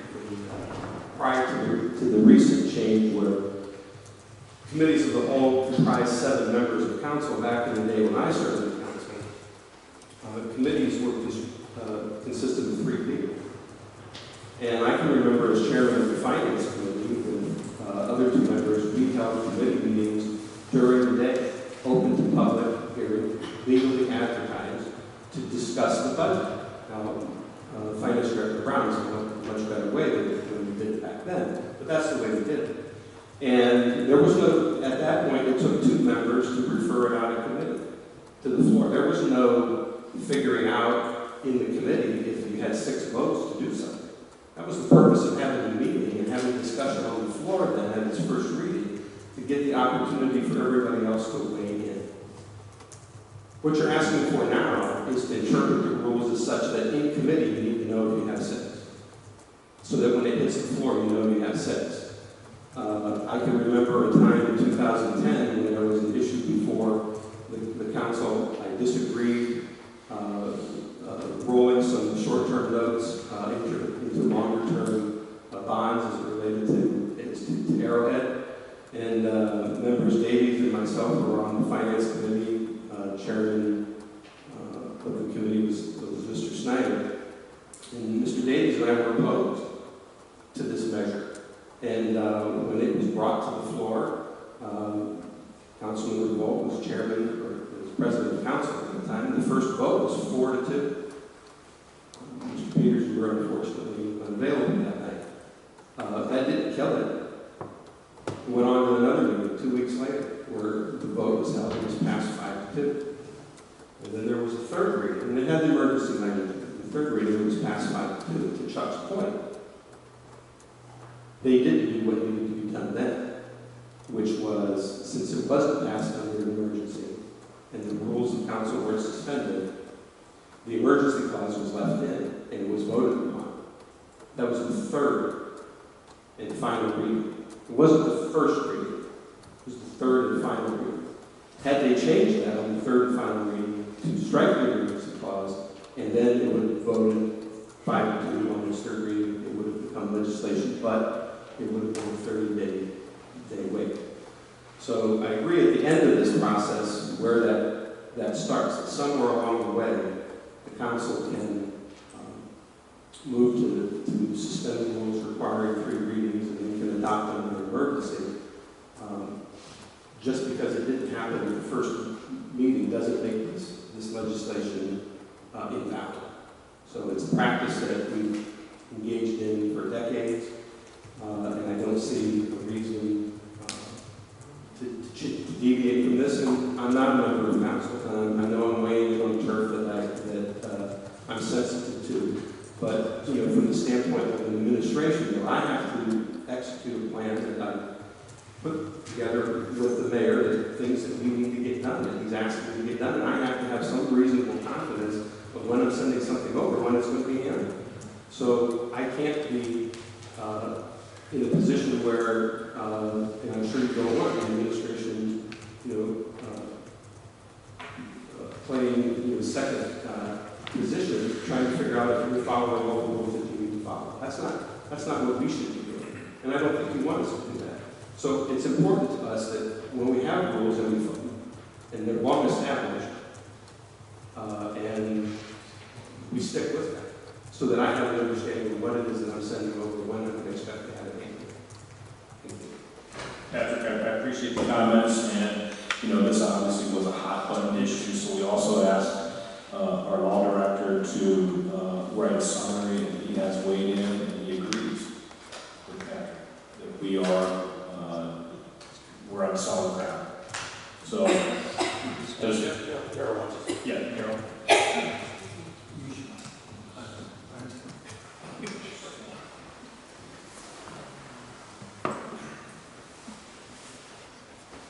prior to the recent change where committees of the whole comprised 7 members of council back in the day when I served in council, committees were consisted of 3 people. And I can remember as chairman of the finance committee with other 2 members, we held committee meetings during the day, open to public hearing, legally advertised, to discuss the budget. Now, Finance Director Brown is a much better way than we did it back then, but that's the way we did it. And there was no, at that point, it took 2 members to refer it out of committee to the floor. There was no figuring out in the committee if you had 6 votes to do something. That was the purpose of having a meeting and having a discussion on the floor then at its first reading, to get the opportunity for everybody else to weigh in. What you're asking for now is to interpret the rules as such that in committee you need to know if you have 6. So that when it hits the floor, you know you have 6. Arrowhead. And members Davies and myself were on the Finance Committee. Chairman of the committee was Mr. Snyder. And Mr. Davies and I were opposed to this measure. And when it was brought to the floor, Councilman Revolt was chairman, or was president of council at the time, and the first vote was 4-2. Mr. Peters, you were unfortunately unavailable that night. That didn't kill it. We went on to another meeting 2 weeks later, where the vote was held, it was passed 5-2. And then there was a third reading, and it had the emergency language. The third reading was passed 5-2. To Chuck's point, they didn't do what needed to be done then, which was, since it wasn't passed under an emergency, and the rules of council were suspended, the emergency clause was left in, and it was voted upon. That was the third and final reading. It wasn't the first reading. It was the third and final reading. Had they changed that on the third and final reading to strike the emergency clause, and then it would have voted 5-2 on this third reading, it would have become legislation, but it would have been a 30-day wait. So I agree at the end of this process where that starts, that somewhere along the way, the council can move to suspend the rules requiring 3 readings, and then can adopt them in an emergency. Just because it didn't happen in the first meeting doesn't make this legislation invalid. So it's a practice that we've engaged in for decades, and I don't see a reason to deviate from this. And I'm not a member of council. I know I'm weighing in on turf that I'm sensitive to. But from the standpoint of an administration, I have to execute a plan that I put together with the mayor, the things that we need to get done, that he's asking me to get done, and I have to have some reasonable confidence of when I'm sending something over, when it's going to be in. So I can't be in a position where, and I'm sure you don't want the administration, playing second position, trying to figure out if you're following all the rules that you need to follow. That's not what we should be doing, and I don't think you want us to do that. So it's important to us that when we have rules and they're long established, and we stick with that, so that I have an understanding of what it is that I'm sending over, when I can expect to have it handled. Thank you. Patrick, I appreciate the comments, and this obviously was a hot button issue, so we also asked our law director to write a summary, and he has weighed in, and he agrees with Patrick that we're on solid ground. So, Carol wants to. Yeah, Carol.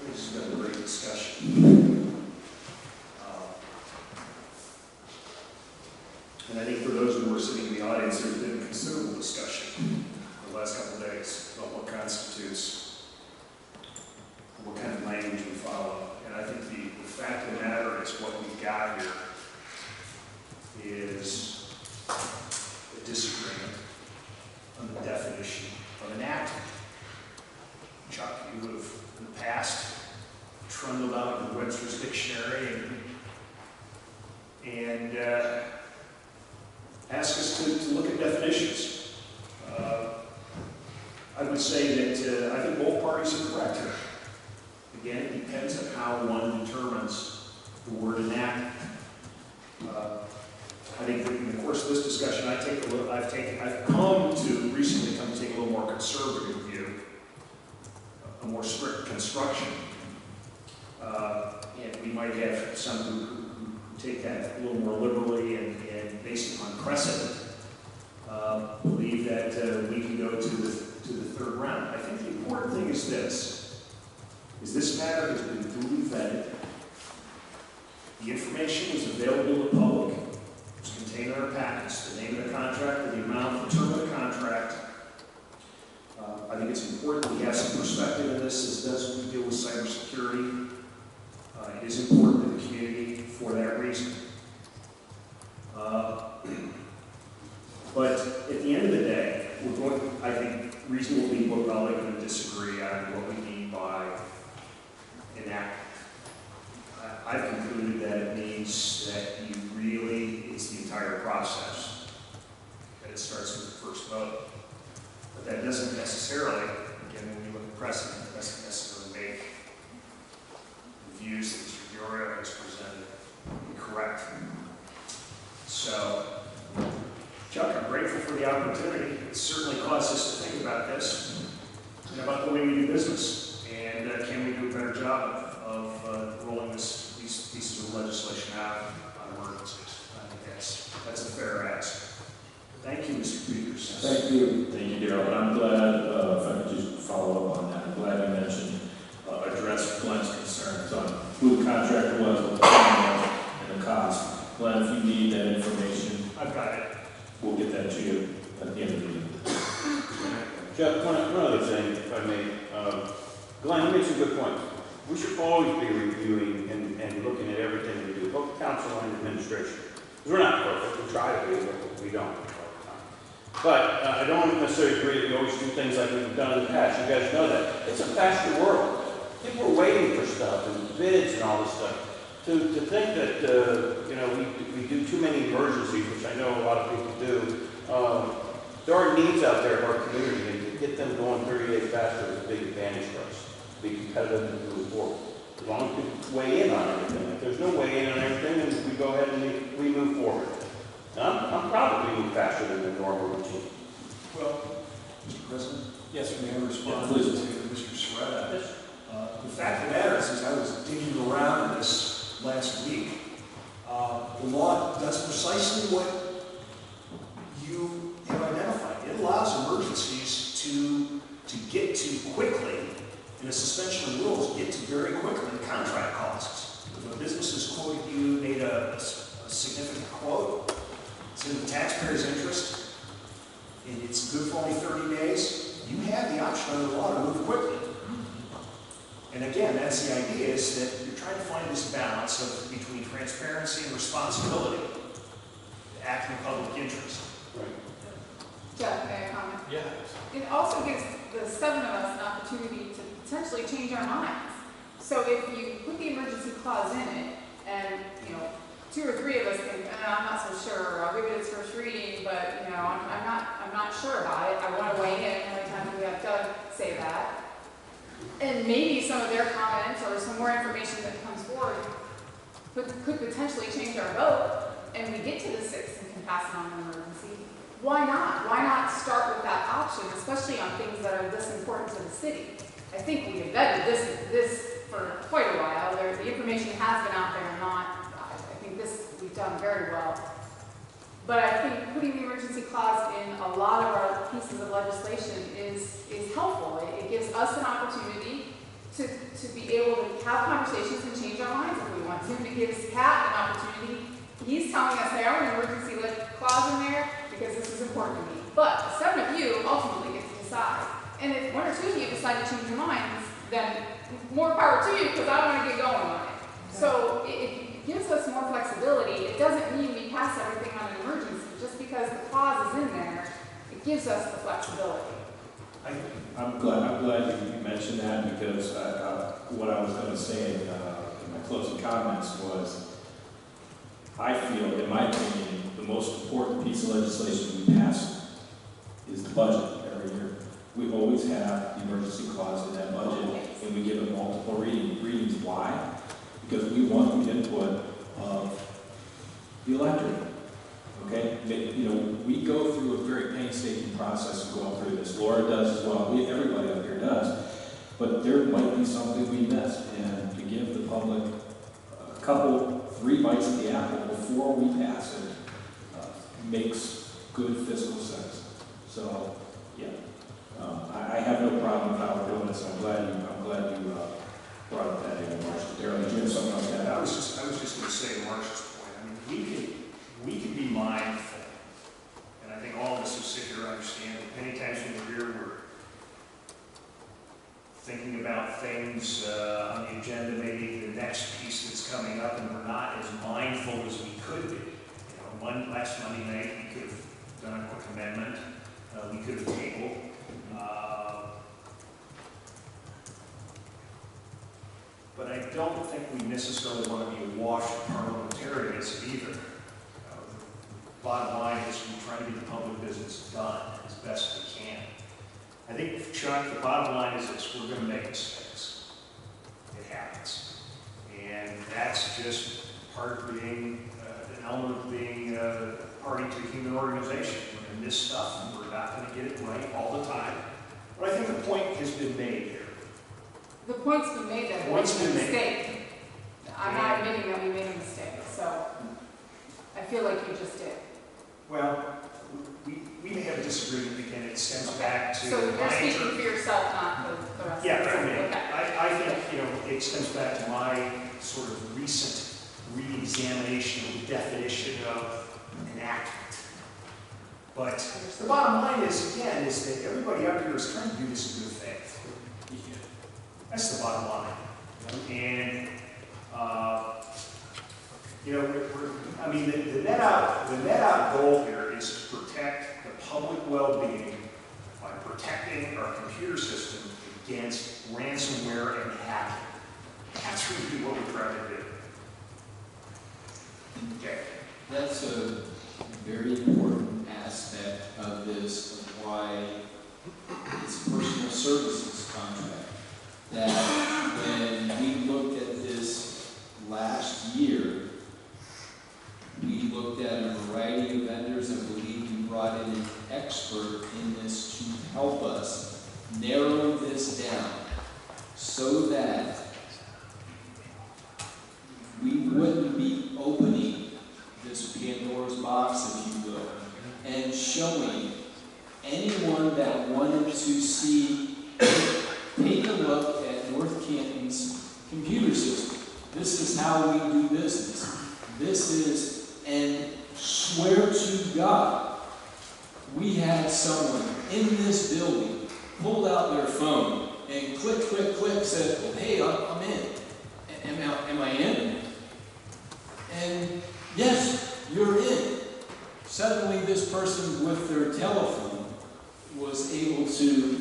This has been a great discussion. And I think for those who were sitting in the audience, there's been considerable discussion the last couple of days about what constitutes, what kind of language we follow. And I think the fact of the matter is what we've got here is a disagreement on the definition of enactment. Chuck, you have in the past trundled out in Webster's dictionary and ask us to look at definitions. I would say that I think both parties are correct here. Again, it depends on how one determines the word enactment. I think that in the course of this discussion, I've recently come to take a little more conservative view, a more strict construction. And we might have some who take that a little more liberally and based upon precedent, believe that we can go to the third round. I think the important thing is this matter has been duly vetted. The information is available to the public. It's contained in our packets, the name of the contract, the amount, the term of the contract. I think it's important that we have some perspective in this as we deal with cybersecurity. It is important to the community for that reason. But at the end of the day, we're going, I think reasonable people are probably going to disagree on what we mean by enactment. I've concluded that it means that you really, it's the entire process. That it starts with the first vote. But that doesn't necessarily, again, when you look at precedent, it doesn't necessarily make the views that Mr. Diorio has presented correct. So, Chuck, I'm grateful for the opportunity. It certainly caused us to think about this and about the way we do business. And can we do a better job of rolling these pieces of legislation out on emergencies? I think that's a fair ask. Thank you, Mr. Peters. Thank you. Thank you, Darrell. And I'm glad, if I could just follow up on that, I'm glad you mentioned, address Glenn's concerns on who the contractor was, what the plan was, and the cost. Glenn, if you need that information, I've got it. We'll get that to you at the end of the meeting. Jeff, one other thing, if I may. Glenn, you made some good points. We should always be reviewing and looking at everything we do, both council and administration. Because we're not perfect. We try to be, but we don't all the time. But I don't necessarily agree that we always do things like we've done in the past. You guys know that. It's a faster world. People are waiting for stuff and bids and all this stuff. To think that, we do too many emergencies, which I know a lot of people do, there are needs out there of our community, and to get them going 30 days faster is a big advantage for us, to be competitive and move forward. As long as people weigh in on everything. If there's no weigh in on everything, then we go ahead and we move forward. Now, I'm proud that we move faster than the normal routine. Well, Mr. President? Yes, may I respond to please. Mr. Serrata? The fact of the matter is I was digging around in this last week. The law does precisely what you have identified. It allows emergencies to get to quickly, in a suspension of rules, get to very quickly contract costs. If a business has quoted you, made a significant quote, it's in the taxpayer's interest, and it's good for only 30 days, you have the option under the law to move quickly. And again, that's the idea, is that you're trying to find this balance between transparency and responsibility to act in the public interest. Right. Jeff, may I comment? Yeah. It also gives the 7 of us an opportunity to potentially change our minds. So if you put the emergency clause in it, and 2 or 3 of us think, I'm not so sure, I'll give it its first reading, but I'm not sure about it. I want to weigh in every time we have Doug say that. And maybe some of their comments or some more information that comes forward could potentially change our vote, and we get to the 6th and can pass it on an emergency. Why not? Why not start with that option, especially on things that are this important to the city? I think we have vetted this for quite a while. The information has been out there or not. I think this we've done very well. But I think putting the emergency clause in a lot of our pieces of legislation is helpful. It gives us an opportunity to be able to have conversations and change our minds if we want to. It gives Pat an opportunity. He's telling us, hey, I want an emergency clause in there because this is important to me. But the 7 of you ultimately get to decide. And if 1 or 2 of you decide to change your minds, then more power to you, because I want to get going on it. So it gives us more flexibility. It doesn't mean we pass everything on an emergency. Just because the clause is in there, it gives us the flexibility. I'm glad you mentioned that, because what I was going to say in my closing comments was, I feel, in my opinion, the most important piece of legislation we pass is the budget every year. We always have the emergency clause in that budget, and we give it multiple readings. Why? Because we want the input of the electorate. Okay? We go through a very painstaking process of going through this. Laura does as well. Everybody up here does. But there might be something we missed, and to give the public a couple, 3 bites of the apple before we pass it makes good fiscal sense. So, yeah, I have no problem with how we're doing this. I'm glad you brought up that in March. Darrell, did you have something else to add? I was just going to say to Marsh's point. I mean, we can be mindful, and I think all of us who sit here understand that many times when we're here, we're thinking about things on the agenda, maybe the next piece that's coming up, and we're not as mindful as we could be. Last Monday night, we could have done a quick amendment. we could have tabled. But I don't think we necessarily want to be awash in parliamentarianism either. Bottom line is we try to get the public business done as best we can. I think, Chuck, the bottom line is this: we're going to make mistakes. It happens. And that's just part of being, an element of being a party to a human organization. We're going to miss stuff, and we're not going to get it right all the time. But I think the point has been made here. The point's been made that we made a mistake. I'm not admitting that we made a mistake, so I feel like you just did. Well, we may have a disagreement again. It stems back to So you're speaking for yourself, not the rest of us. Yeah, for me. Okay. I think, it stems back to my sort of recent re-examination of the definition of enactment. But the bottom line is, again, is that everybody out here is trying to do this in good faith. That's the bottom line. And, the net out goal here is to protect the public well-being by protecting our computer system against ransomware and hacking. That's really what we're trying to do. Okay. That's a very important aspect of this, of why it's a personal services contract. That when we looked at this last year, we looked at a variety of vendors and believe we brought in an expert in this to help us narrow this down so that we wouldn't be opening this Pandora's box, if you will, and showing anyone that wanted to see, take a look at North Canton's computer system. This is how we do business. This is, and swear to God, we had someone in this building pulled out their phone and click, said, well, hey, I'm in. Am I in? And yes, you're in. Suddenly this person with their telephone was able to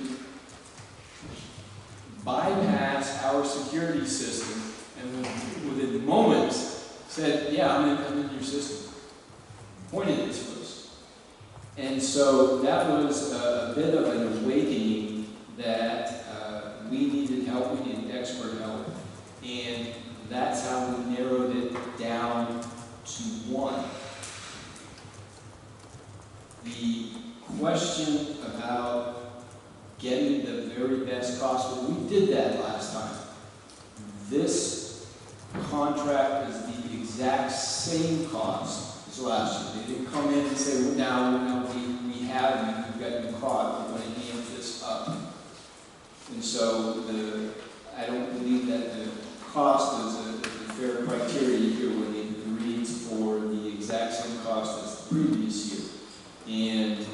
bypass our security system and within moments said, yeah, I'm in your system. Pointed it to us. And so that was a bit of an awakening that we needed help, we needed expert help. And that's how we narrowed it down to one. The question about getting the very best cost, well, we did that last time. This contract is the exact same cost as last year. They didn't come in and say, well, now we have you, we've got you caught, we're going to amp this up. And so I don't believe that the cost is a fair criteria here when it agrees for the exact same cost as the previous year. And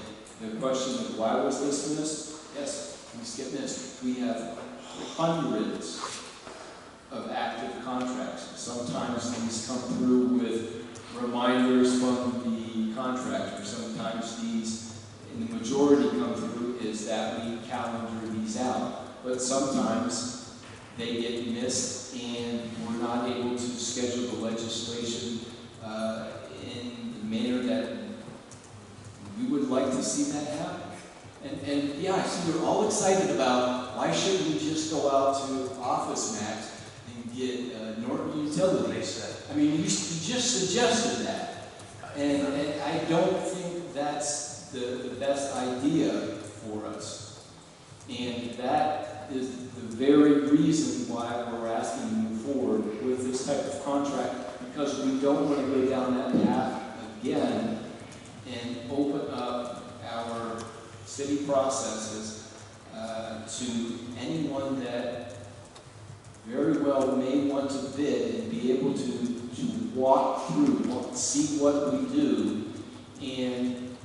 the question of why was this missed? Yes, these get missed. We have hundreds of active contracts. Sometimes these come through with reminders from the contractor. Sometimes these, in the majority come through, is that we calendar these out. But sometimes they get missed and we're not able to schedule the legislation in the manner that we would like to see that happen. And yeah, I see you're all excited about why shouldn't we just go out to Office Max and get Norton Utilities. I mean, you just suggested that. And I don't think that's the best idea for us. And that is the very reason why we're asking to move forward with this type of contract, because we don't want to go down that path again and open up our city processes to anyone that very well may want to bid and be able to walk through, see what we do, and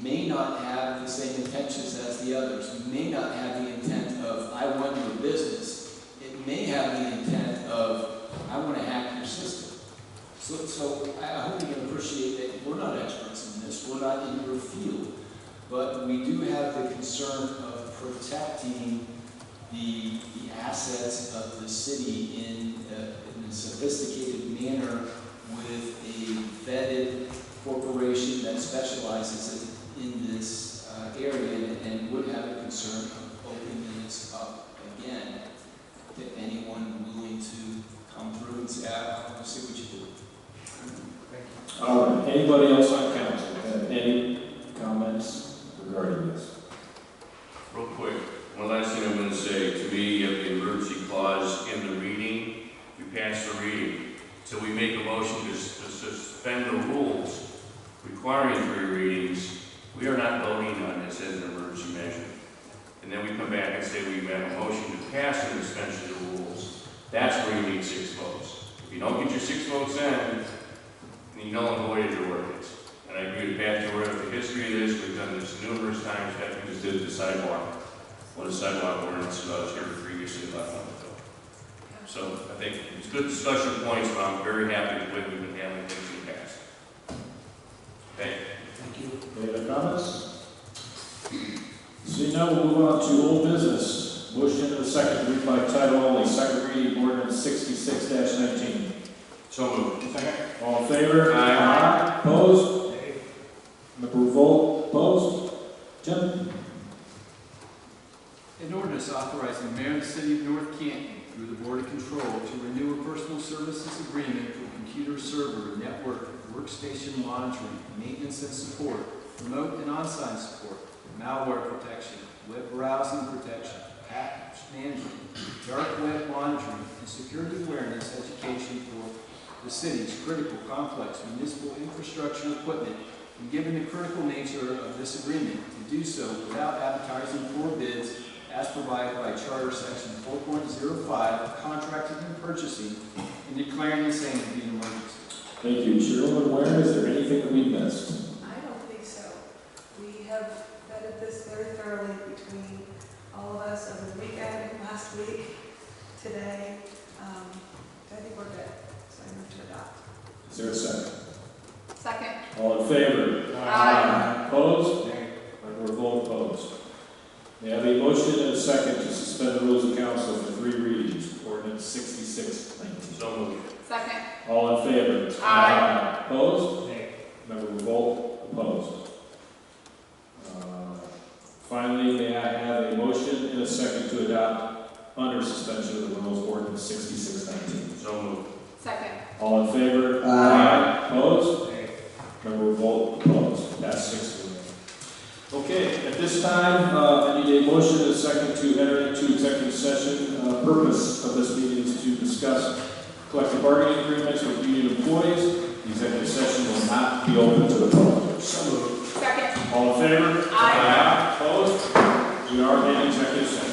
may not have the same intentions as the others. May not have the intent of, I want your business. It may have the intent of, I want to hack your system. So I hope you can appreciate that we're not experts in this. We're not in your field. but we do have the concern of protecting the assets of the city in a sophisticated manner with a vetted corporation that specializes in this area and would have a concern of opening this up again to anyone willing to come through and say, I want to see what you do. All right, anybody else on council have any comments regarding this? Real quick, one last thing I'm going to say. To me, you have the emergency clause in the reading. We pass the reading. So we make a motion to suspend the rules requiring 3 readings. We are not voting on this as an emergency measure. And then we come back and say we have a motion to pass the suspension of the rules. That's where you need 6 votes. If you don't get your 6 votes in, then you null and void your ordinance. And I agree with Pat Jordan with the history of this. We've done this numerous times. Pat, we just did the sidewalk. What a sidewalk ordinance was here previously last month ago. So I think it's good discussion points, but I'm very happy with the way we've been having things in the past. Thank you. Thank you. Any other comments? See, now we'll move on to old business. Motion and a second, read by title only, second reading ordinance 66-19. So moved. Second. All in favor? Aye. Opposed? Member Revolt, opposed? Tim? An ordinance authorizing the mayor and the city of North Canton through the Board of Control to renew a personal services agreement for computer server, network, workstation monitoring, maintenance and support, remote and on-site support, malware protection, web browsing protection, patch management, dark web monitoring, and security awareness education for the city's critical complex municipal infrastructure equipment, and given the critical nature of this agreement, to do so without advertising for bids as provided by Charter Section 4.05, contracting and purchasing, and declaring the same to be an emergency. Thank you. Chairwoman Ware, is there anything that we missed? I don't think so. We have vetted this very thoroughly between all of us over the weekend, last week, today. I think we're good. So I move to adopt. Is there a second? Second. All in favor? Aye. Opposed? Member Revolt, opposed. May I have a motion and a second to suspend the rules of council for 3 readings, ordinance 66-19. So moved. Second. All in favor? Aye. Opposed? Member Revolt, opposed. Finally, may I have a motion and a second to adopt under suspension of the rules, ordinance 66-19. So moved. Second. All in favor? Aye. Opposed? Member Revolt, opposed. That's 6-1. Okay, at this time, I need a motion and a second to enter into executive session. Purpose of this meeting is to discuss collective bargaining agreements with union employees. The executive session will not be open to the public. So moved. Second. All in favor? Aye. Opposed? We are in executive session.